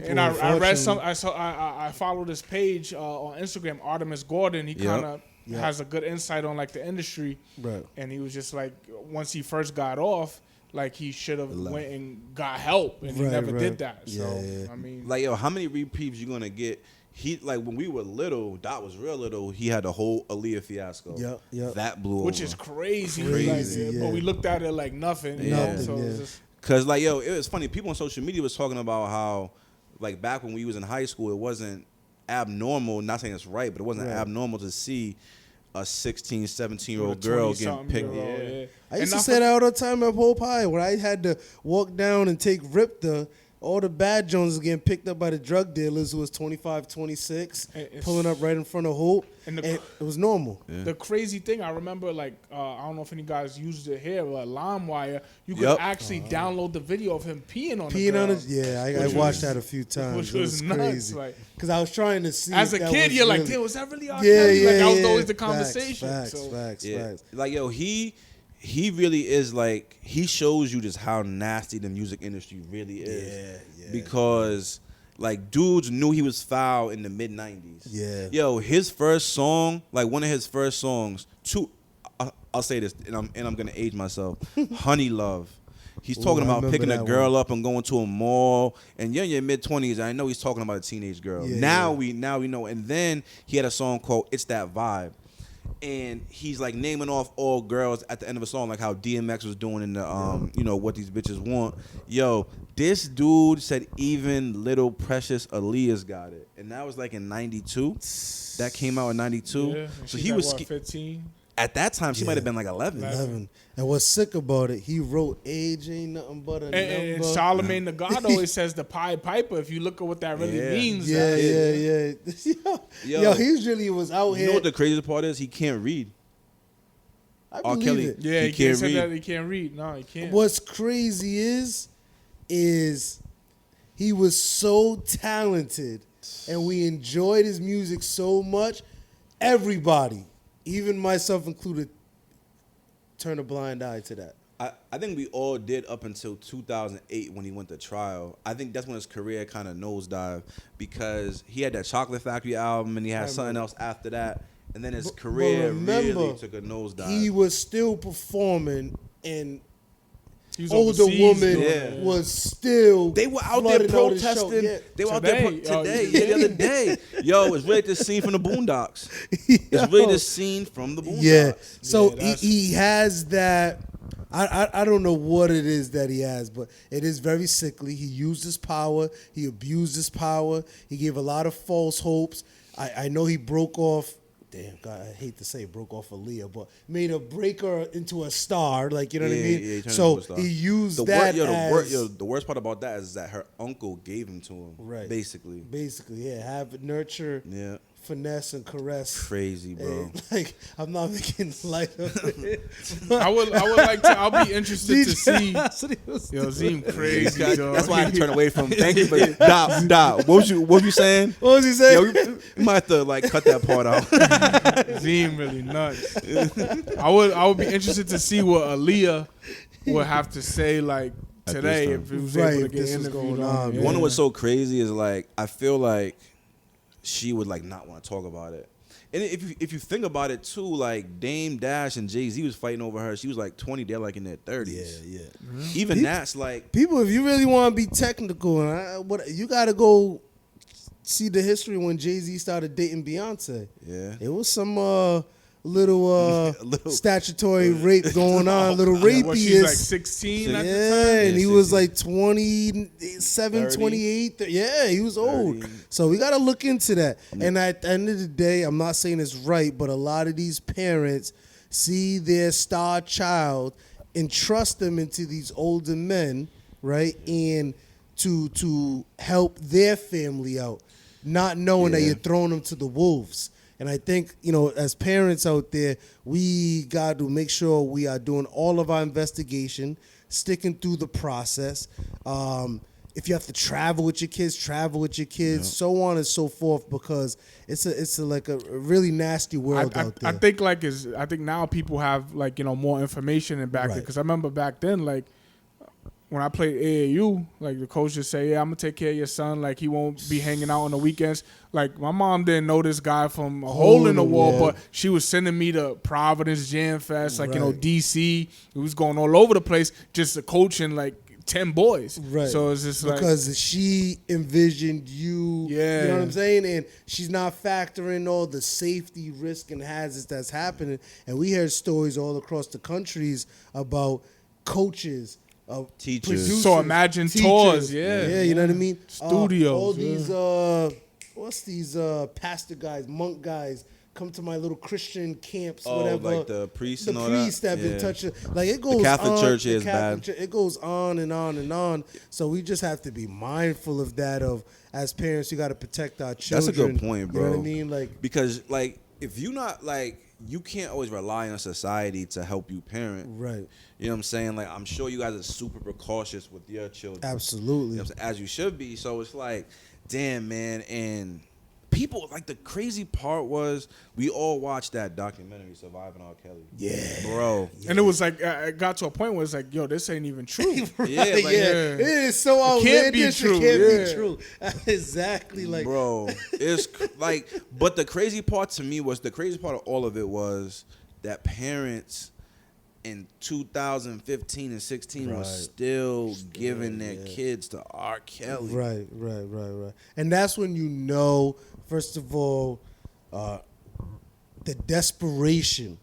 And I read some. I followed this page on Instagram, Artemis Gordon. He kind of has a good insight on like the industry, right? And he was just like, once he first got off, like he should have went and got help, and he never did that. So I mean, like how many repeats you gonna get? He like when we were little, Dot was real little. He had the whole Aaliyah fiasco. Yep. That blew which over. is crazy. But we looked at it like nothing. Cause like it was funny. People on social media was talking about how like back when we was in high school, it wasn't abnormal. Not saying it's right, but it wasn't abnormal to see a 16, 17-year-old girl getting picked. I used to say that all the time at Whole Pie, where I had to walk down and take Ripta all the bad Jones getting picked up by the drug dealers who was 25, 26, pulling up right in front of Hope. And it was normal. Yeah. The crazy thing, I remember, like, I don't know if any guys used it here, but LimeWire, you could actually download the video of him peeing on the ground. I watched that a few times. Which was nuts. Because I was trying to see. As a kid, you're like, damn, was that really R. Kelly? Like, that was always the conversation. Facts. Like, yo, he really is, like, he shows you just how nasty the music industry really is. Yeah. Because, like, dudes knew he was foul in the mid-90s. Yeah. Yo, his first song, like, one of his first songs, I'll say this, and I'm going to age myself. Honey Love. He's talking about picking a girl up and going to a mall. And you're in your mid-20s, I know he's talking about a teenage girl. Now we know. And then he had a song called It's That Vibe. And he's like naming off all girls at the end of a song, like how DMX was doing in the you know, What These Bitches Want. Yo, this dude said even Little Precious Aaliyah's got it, and that was like in '92. That came out in '92. Yeah, so he was 15. At that time, she might have been like 11. And what's sick about it, he wrote age ain't nothing but a number. And Charlemagne the God always says the Pied Piper. If you look at what that really means. Yeah. Yo, he really was out here. You know what the craziest part is? He can't read. I believe it. Yeah, he can't read. That he can't read. No, he can't. What's crazy is he was so talented, and we enjoyed his music so much. Everybody, even myself included, turn a blind eye to that. I think we all did up until 2008 when he went to trial. I think that's when his career kind of nosedived because he had that Chocolate Factory album and he had something else after that. And then his career really took a nosedive. He was still performing and older woman was still. They were out there protesting. They were out there today, the other day. Yo, it's really the scene from the Boondocks. It's really the scene from the Boondocks. Yeah. So he has that. I don't know what it is that he has, but it is very sickly. He used his power. He abused his power. He gave a lot of false hopes. I know he broke off. Damn, God, I hate to say broke off Aaliyah, but made a breaker into a star, like, you know what I mean? Yeah, so he used the worst part about that is that her uncle gave him to him, right? Basically, have it, nurture, finesse and caress. Crazy, bro. And, like, I'm not making light of it. I would like to. I'll be interested to see. Yo, Zim crazy. That's why I turn away from him. Thank you, but Dot. What was you saying? What was he saying? Yo, we might have to like cut that part out. Zim really nuts. I would be interested to see what Aaliyah would have to say like today if he was able to get interviewed on. You wonder what's so crazy is like I feel like she would like not want to talk about it. And if you think about it too, like Dame Dash and Jay-Z was fighting over her. She was like 20, they're like in their 30s. Yeah. Mm-hmm. Even that's like people. If you really want to be technical, you got to go see the history when Jay-Z started dating Beyonce. Yeah, it was some little statutory rape going on, little rapey. She's like 16 at the time? And he was like 27, 30. 28. Yeah, he was old. 30. So we got to look into that. Yeah. And at the end of the day, I'm not saying it's right, but a lot of these parents see their star child and trust them into these older men, right? And to help their family out, not knowing that you're throwing them to the wolves. And I think, as parents out there, we got to make sure we are doing all of our investigation, sticking through the process. If you have to travel with your kids, so on and so forth, because it's like a really nasty world out there. I think now people have more information than back then. Because I remember back then, like, when I played AAU, like the coach just say, I'm gonna take care of your son. Like he won't be hanging out on the weekends. Like my mom didn't know this guy from a hole in the wall, but she was sending me to Providence Jam Fest, DC. It was going all over the place, just coaching like 10 boys. Right. So it's just because she envisioned you. Yeah. You know what I'm saying? And she's not factoring all the safety risk and hazards that's happening. And we hear stories all across the countries about coaches. Teachers. So imagine tours, you know what I mean? Studios. All these, what's these pastor guys, monk guys come to my little Christian camps, Oh, whatever. like the priests the and all priests that? that been Yeah. touching. Like it goes Catholic on. Church the is Catholic bad. Church, it goes on and on and on. So we just have to be mindful of that. Of as parents, you got to protect our children. That's a good point, bro. You know what I mean? Like because like if you not like you can't always rely on society to help you parent. right. You know what I'm saying? Like I'm sure you guys are super precautious with your children. Absolutely. You know what I'm saying? As you should be. So it's like, damn, man. And people, like, the crazy part was we all watched that documentary, Surviving R. Kelly. Yeah. Bro. Yeah. And it was like, it got to a point where it's like, yo, this ain't even true. Right, Yeah, like, It is so can't be outlandish. true, It can't yeah. be true. Exactly. Like, Bro. It's like, but the crazy part to me was, the crazy part of all of it was that parents in 2015 and 16 Right. was still giving their kids to R. Kelly. Right. And that's when you know, first of all, the desperation,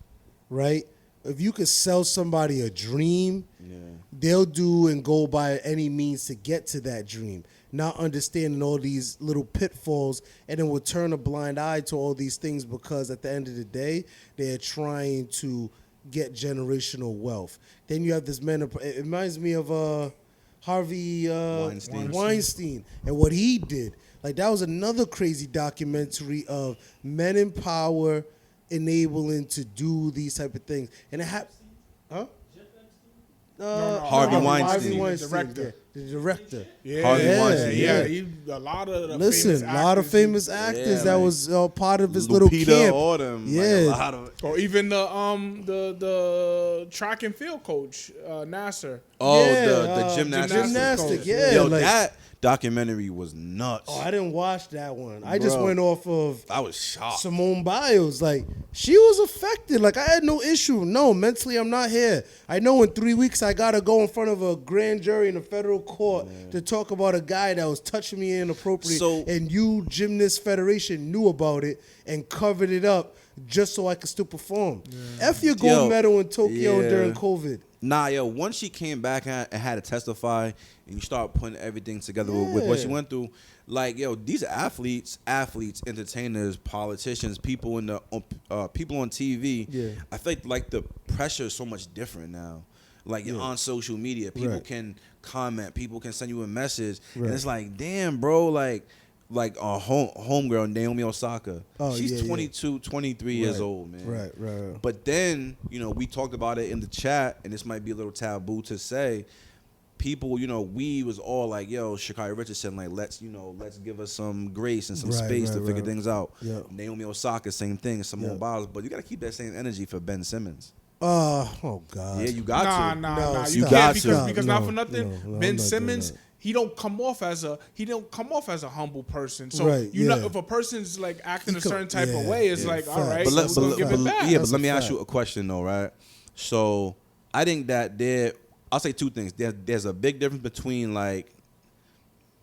right? If you could sell somebody a dream, Yeah. they'll do and go by any means to get to that dream, not understanding all these little pitfalls, and then will turn a blind eye to all these things because at the end of the day, they're trying to get generational wealth. Then you have this man, it reminds me of Harvey Weinstein and what he did. Like that was another crazy documentary of men in power enabling to do these type of things. And it happened, huh? Harvey Weinstein. Harvey Weinstein, Director. yeah, the director. Yeah, Harvey Weinstein, yeah. yeah. A lot of the Listen, famous a lot of actors, famous actors Yeah, that like was part of his little Lupita camp. Autumn. Yeah. Like a lot of, or even the track and field coach, Nasser. oh, Yeah, the gymnastics. gymnastic, coach. yeah. Yo, like, that documentary was nuts. oh, I didn't watch that one. I just Bro. went off of I was shocked. Simone Biles. Like, she was affected. Like, I had no issue. No, mentally, I'm not here. I know in 3 weeks I got to go in front of a grand jury in a federal court to talk about a guy that was touching me inappropriately. So- and you, Gymnast Federation, knew about it and covered it up just so I could still perform. F your gold Yo, medal in Tokyo yeah. during COVID. Nah, yo, once she came back and had to testify, and you start putting everything together with what she went through, like, yo, these athletes, entertainers, politicians, people in the people on TV. Yeah. I think like the pressure is so much different now. Like you're on social media, people Right. can comment, people can send you a message, Right. and it's like, damn, bro, like a homegirl, Naomi Osaka. Oh, She's yeah, yeah. 22, 23 years Right. old, man. Right. But then, we talked about it in the chat, and this might be a little taboo to say. People, we was all like, yo, Sha'Carri Richardson, like, let's give us some grace and some Right, space to right, figure right. things out. Yeah. Naomi Osaka, same thing, Simone Yeah. Biles, but you got to keep that same energy for Ben Simmons. Oh, God. Yeah, you got to. Nah. No, You stop. can't Stop. because No, not for nothing. no, I'm Ben not doing Simmons, that. he don't come off as a humble person. So Right, you know, yeah. if a person's like acting He a certain type of yeah, way, it's yeah, like, all fact. right, But we're gonna give it back. yeah, That's but let a me ask fact. you a question though, right? So I think that I'll say two things. There's a big difference between like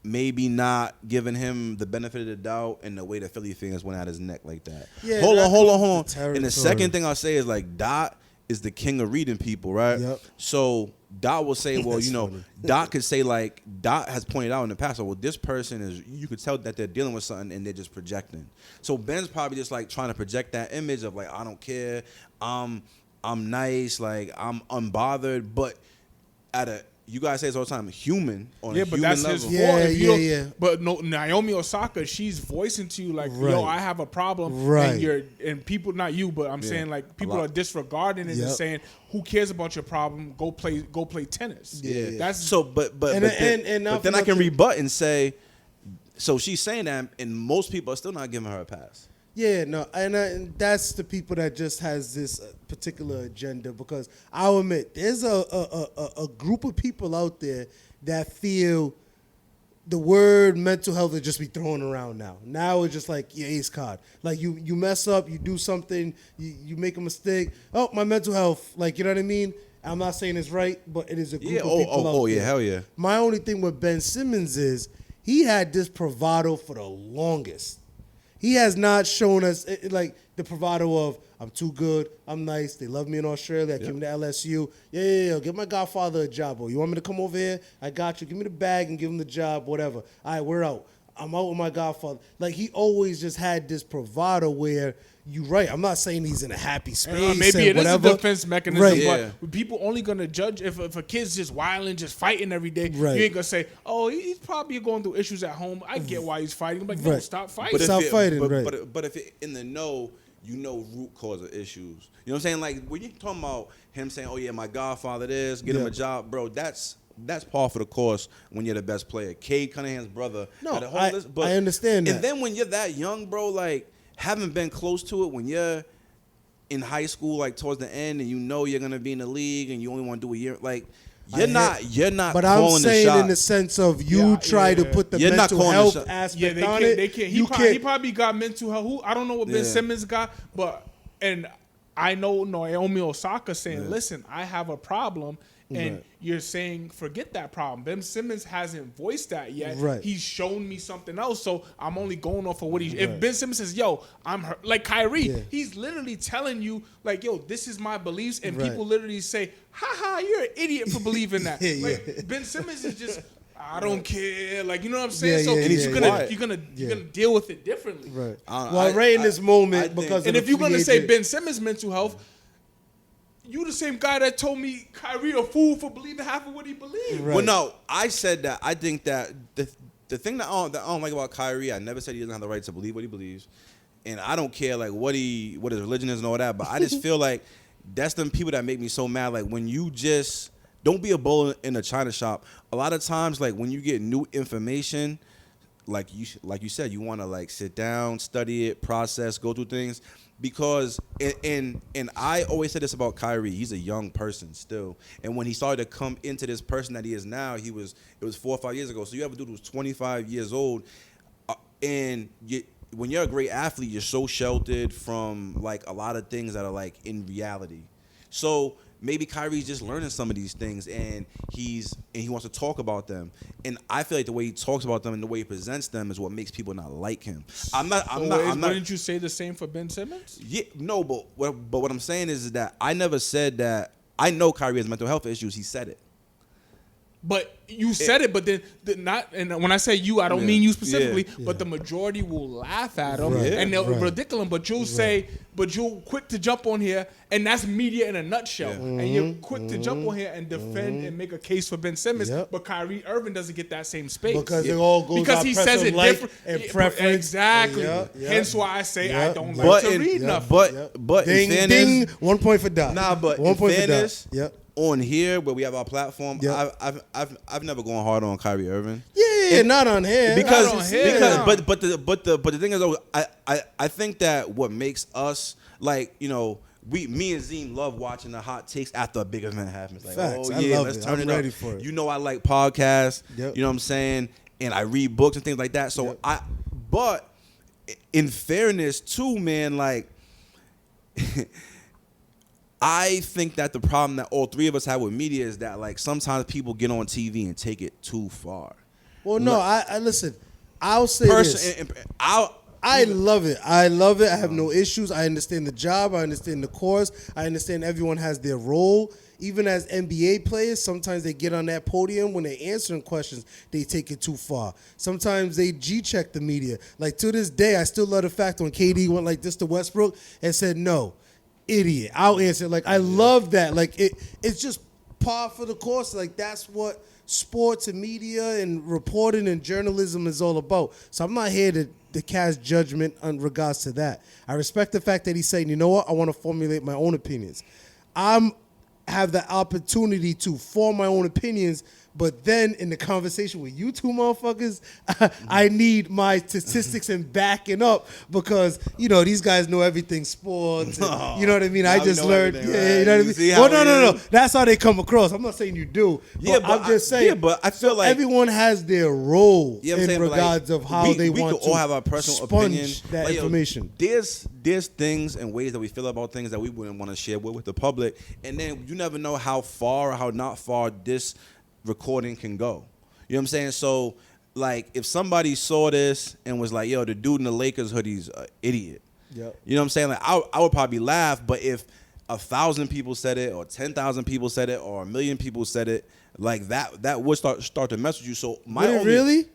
maybe not giving him the benefit of the doubt and the way the Philly fans went at his neck like that. Yeah, hold that on. goes with And the the second territory. thing I'll say is like Dot is the king of reading people, right? Yep. So Dot will say, well, That's funny. Dot could say like Dot has pointed out in the past, well, this person is, you could tell that they're dealing with something and they're just projecting. So Ben's probably just like trying to project that image of like, I don't care, I'm nice, like I'm unbothered, but you guys say this all the time, human on a Yeah, but human that's level. his fault. Yeah, If you don't- yeah. But no, Naomi Osaka, she's voicing to you like, Right. yo, I have a problem. Right. And people, not you, but I'm saying like people lot. are disregarding it Yep. and saying, who cares about your problem? Go play tennis. Yeah. That's So, but And then not I for can nothing- rebut and say, so she's saying that, and most people are still not giving her a pass. Yeah, no, and that's the people that just has this particular agenda, because I'll admit there's a group of people out there that feel the word mental health will just be thrown around now. Now it's just like your ace card. Like you mess up, you do something, you make a mistake. Oh, my mental health. Like, you know what I mean? I'm not saying it's right, but it is a group Yeah. of people out there. Yeah. Hell yeah. My only thing with Ben Simmons is he had this bravado for the longest. He has not shown us like the bravado of I'm too good, I'm nice, they love me in Australia, I came to LSU. Yeah, give my godfather a job. Oh, you want me to come over here? I got you. Give me the bag and give him the job, whatever. All right, we're out. I'm out with my godfather. Like, he always just had this bravado where you're right. I'm not saying he's in a happy space. Maybe it whatever. is a defense mechanism, Right. but people only gonna judge if a kid's just wilding, just fighting every day. Right. You ain't gonna say, "Oh, he's probably going through issues at home." I get why he's fighting. I'm like, no, Right. stop fighting. Stop fighting, right. But if it in the know, you know root cause of issues. You know what I'm saying? Like when you're talking about him saying, "Oh yeah, my godfather this, get him a job," bro. That's par for the course when you're the best player. Cade Cunningham's brother. No, had a whole I list, but, understand that. And then when you're that young, bro, like haven't been close to it when you're in high school, like towards the end, and you know you're gonna be in the league, and you only want to do a year, like you're not. But calling I'm saying the shot. in the sense of you try to put the You're not mental calling the health shot. aspect they on can't. it. They can't. You He probably got mental health. I don't know what Ben Simmons got, but I know Naomi Osaka saying, "Listen, I have a problem." And you're saying, forget that problem. Ben Simmons hasn't voiced that yet. Right. He's shown me something else, so I'm only going off of what he. If Ben Simmons says, "Yo, I'm hurt," like Kyrie, he's literally telling you, like, "Yo, this is my beliefs," and people literally say, "Ha ha, you're an idiot for believing that." Like Ben Simmons is just, I don't care, like, you know what I'm saying. You're gonna deal with it differently, Right. I- right in this moment, I think- because and of if the you're gonna free say agent- Ben Simmons' mental health, you the same guy that told me Kyrie a fool for believing half of what he believed. Right. Well, no, I said that. I think that the thing that I don't like about Kyrie, I never said he doesn't have the right to believe what he believes, and I don't care like what his religion is and all that. But I just feel like that's the people that make me so mad. Like when you just don't be a bull in a china shop. A lot of times, like when you get new information, like you said, you want to like sit down, study it, process, go through things. Because and I always said this about Kyrie, he's a young person still, and when he started to come into this person that he is now, it was 4 or 5 years ago. So you have a dude who's 25 years old, and when you're a great athlete, you're so sheltered from like a lot of things that are like in reality. So maybe Kyrie's just learning some of these things, and he wants to talk about them. And I feel like the way he talks about them and the way he presents them is what makes people not like him. Wouldn't you say the same for Ben Simmons? Yeah, no, but what I'm saying is that I never said that. I know Kyrie has mental health issues. He said it. But you said it, but then not. And when I say you, I don't mean you specifically. Yeah. But the majority will laugh at him Right. and they'll Right. ridicule him. But you'll say, but you're quick to jump on here, and that's media in a nutshell. Yeah. And you're quick to jump on here and defend and make a case for Ben Simmons. Yep. But Kyrie Irving doesn't get that same space because it all goes because by he says it like different and preference. Exactly. Hence why I say I don't like to read nothing. But Ding, in fairness, ding, 1 point for Doc. nah, but 1 in point fairness, for Doc. Yep. on here where we have our platform, Yep. I've never gone hard on Kyrie Irving. Yeah, not on here. Because Not on here. but the thing is though, I think that what makes us like, you know, me and Zeem love watching the hot takes after a big event happens. Like, Facts. oh I yeah, love let's it. turn I'm it ready up. for it. You know, I like podcasts. Yep. You know what I'm saying? And I read books and things like that. So Yep. but in fairness too, man, like I think that the problem that all three of us have with media is that like sometimes people get on TV and take it too far. Well, no, I listen. I'll say this. I love it. I love it. I have no issues. I understand the job. I understand the course. I understand everyone has their role. Even as NBA players, sometimes they get on that podium when they're answering questions, they take it too far. Sometimes they G-check the media. Like to this day, I still love the fact when KD went like this to Westbrook and said, no, idiot. I'll answer. Like I love that. Like it's just par for the course. Like that's what sports and media and reporting and journalism is all about. So I'm not here to cast judgment in regards to that. I respect the fact that he's saying, you know what, I want to formulate my own opinions. Have the opportunity to form my own opinions, but then in the conversation with you two motherfuckers, I need my statistics and backing up because, you know, these guys know everything sports. And, you know what I mean? I just learned. Yeah, right? you know what I mean? Well, no. That's how they come across. I'm not saying you do. Yeah, but I'm just saying. Yeah, but I feel like everyone has their role Yeah, I'm in saying, but, regards like, of how they we want could to all have our personal sponge opinion. that Like, yo, information. There's things and ways that we feel about things that we wouldn't want to share with the public, and then you never know how far or how not far this recording can go. You know what I'm saying? So, like, if somebody saw this and was like, "Yo, the dude in the Lakers hoodie's an idiot," Yep. you know what I'm saying? Like, I would probably laugh, but if 1,000 people said it, or 10,000 people said it, or 1,000,000 people said it, like that would start to mess with you. So Would it really?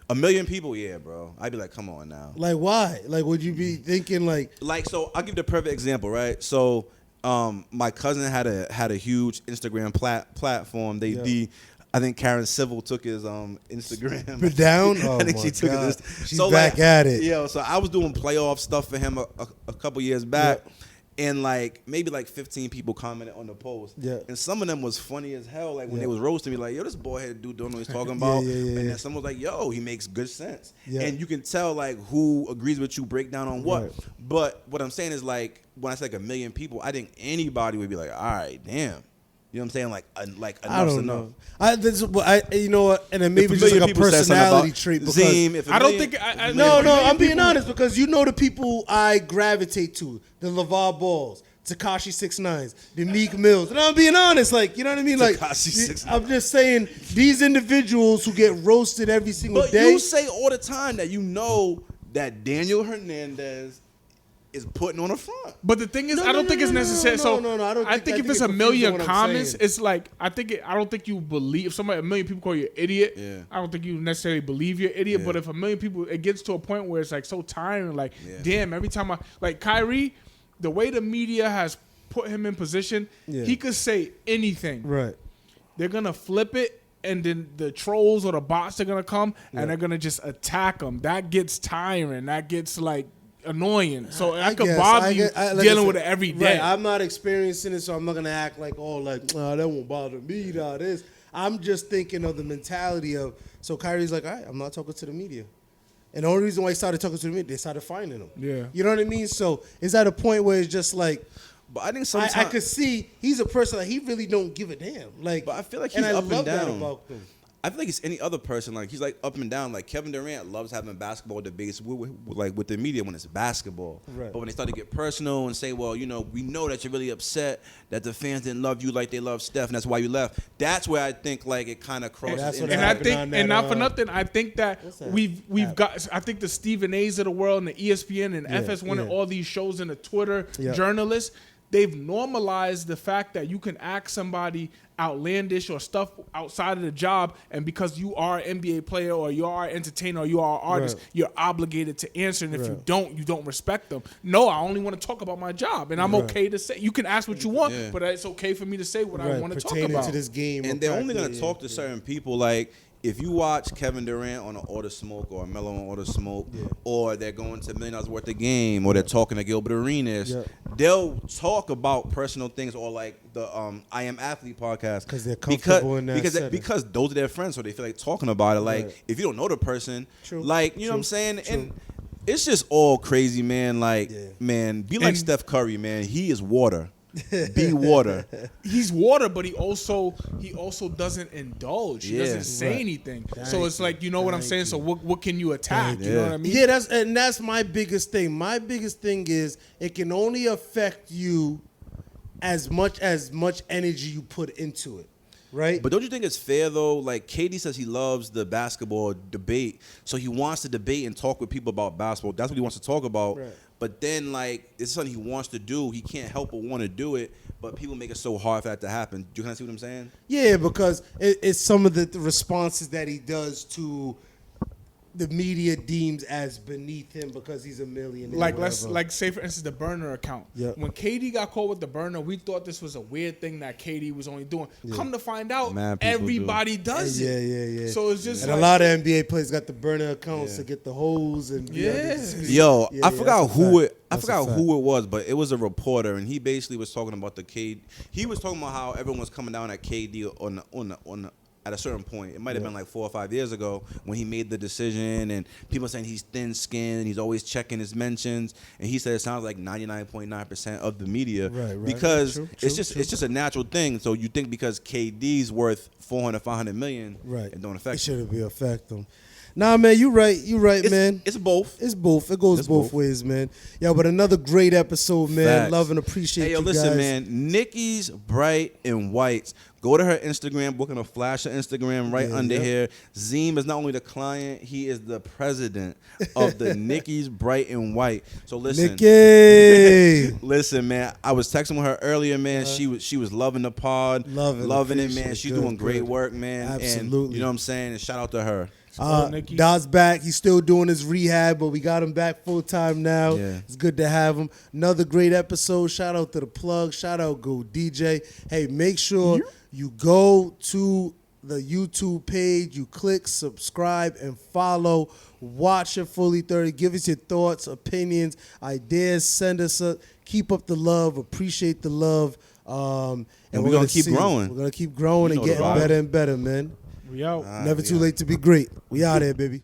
1 million people, yeah, bro. I'd be like, come on now. Like, why? Like, would you be thinking like? So I'll give you the perfect example, right? So, my cousin had a huge Instagram platform. I think Karen Civil took his Instagram. But down? I think she took God. it. She's back at it. Yeah, so I was doing playoff stuff for him a couple years back. Yeah. And maybe 15 people commented on the post. Yeah. And some of them was funny as hell. Like when they was roasting me, like, yo, this boy head dude don't know what he's talking about. And then someone was like, yo, he makes good sense. Yeah. And you can tell who agrees with you, break down on what. Right. But what I'm saying is when I say 1 million people, I think anybody would be like, all right, damn. You know what I'm saying? I don't know. You know what? And then maybe it's just a personality trait. Because I don't think. No, I'm being honest because you know the people I gravitate to: the LeVar Balls, Tekashi 6ix9ine, the Meek Mills. And I'm being honest, you know what I mean? I'm just saying these individuals who get roasted every single day. But you say all the time that you know that Daniel Hernandez is putting on the front. But the thing is, I don't think it's necessary. I think if it's 1 million comments, it's I don't think you believe. If 1 million people call you an idiot, I don't think you necessarily believe you're an idiot. But if 1 million people, it gets to a point where it's so tiring. Damn, every time Kyrie, the way the media has put him in position, he could say anything. Right. They're gonna flip it. And then the trolls or the bots are gonna come and they're gonna just attack him. That gets tiring. That gets annoying. So I could bother you dealing with it every day. Right. I'm not experiencing it, so I'm not gonna act that won't bother me. This. I'm just thinking of the mentality of. So Kyrie's like, all right, I'm not talking to the media, and the only reason why he started talking to the media, they started finding him. Yeah. You know what I mean? So it's at a point where it's just But I think sometimes I could see he's a person he really don't give a damn. But I feel like he's up and down. That about him. I feel like it's any other person. He's up and down. Kevin Durant loves having basketball debates with the media when it's basketball. Right. But when they start to get personal and say, well, we know that you're really upset that the fans didn't love you like they love Steph, and that's why you left. That's where I think it kind of crosses. And not for nothing, I think that we've got. I think the Stephen A's of the world and the ESPN and FS1 and all these shows and the Twitter journalists, they've normalized the fact that you can ask somebody outlandish or stuff outside of the job, and because you are an NBA player or you are an entertainer or you are an artist, you're obligated to answer. And if you don't respect them. No, I only want to talk about my job, and I'm okay to say. You can ask what you want, but it's okay for me to say what I want to talk about. To this game, and they're only going to talk to certain people. If you watch Kevin Durant on an Order Smoke or Melo on Order Smoke, or they're going to $1 million worth of game, or they're talking to Gilbert Arenas, they'll talk about personal things, or the I Am Athlete podcast, because they're comfortable in that because those are their friends, so they feel like talking about it. If you don't know the person, you know what I'm saying, and it's just all crazy, man. Man, be like Steph Curry, man. He is water. Be water. He's water, but he also doesn't indulge. He doesn't say anything. So it's you know what I'm saying? So what can you attack? You know what I mean? Yeah, that's my biggest thing. My biggest thing is it can only affect you as much energy you put into it. Right? But don't you think it's fair though? KD says he loves the basketball debate, so he wants to debate and talk with people about basketball. That's what he wants to talk about. Right. But then, it's something he wants to do. He can't help but want to do it. But people make it so hard for that to happen. Do you kind of see what I'm saying? Yeah, because it's some of the responses that he does to the media deems as beneath him because he's a millionaire. Let's say for instance the burner account. Yep. When KD got caught with the burner, we thought this was a weird thing that KD was only doing. Come to find out, everybody does it. Yeah. So it's just a lot of NBA players got the burner accounts to get the hoes and I forgot who it was, but it was a reporter, and he basically was talking about the KD. He was talking about how everyone was coming down at KD on at a certain point. It might have been 4 or 5 years ago when he made the decision, and people saying he's thin-skinned, he's always checking his mentions, and he said it sounds like 99.9% of the media, because it's just a natural thing. So you think because KD's worth 400, 500 million, it don't affect. It shouldn't be affect them. Nah, man, you right, man. It's both. It goes both ways, man. Yo, but another great episode, man. Facts. Love and appreciate you guys. Listen, man. Nikki's Bright and Whites. Go to her Instagram. We're going to flash her Instagram under here. Zeem is not only the client, he is the president of the Nikki's Bright and White. So listen. Nikki! Listen, man. I was texting with her earlier, man. She was loving the pod. Loving it, man. She's doing great work, man. Absolutely. And you know what I'm saying? And shout out to her. Dot's back. He's still doing his rehab, but we got him back full time now. Yeah. It's good to have him. Another great episode. Shout out to the plug. Shout out Go DJ. Hey, make sure you go to the YouTube page. You click subscribe and follow. Watch it Fully 30. Give us your thoughts, opinions, ideas. Send us a. Keep up the love. Appreciate the love. And we're gonna keep growing. We're gonna keep growing and getting better and better, man. We out. Never too late to be great. We out here, baby.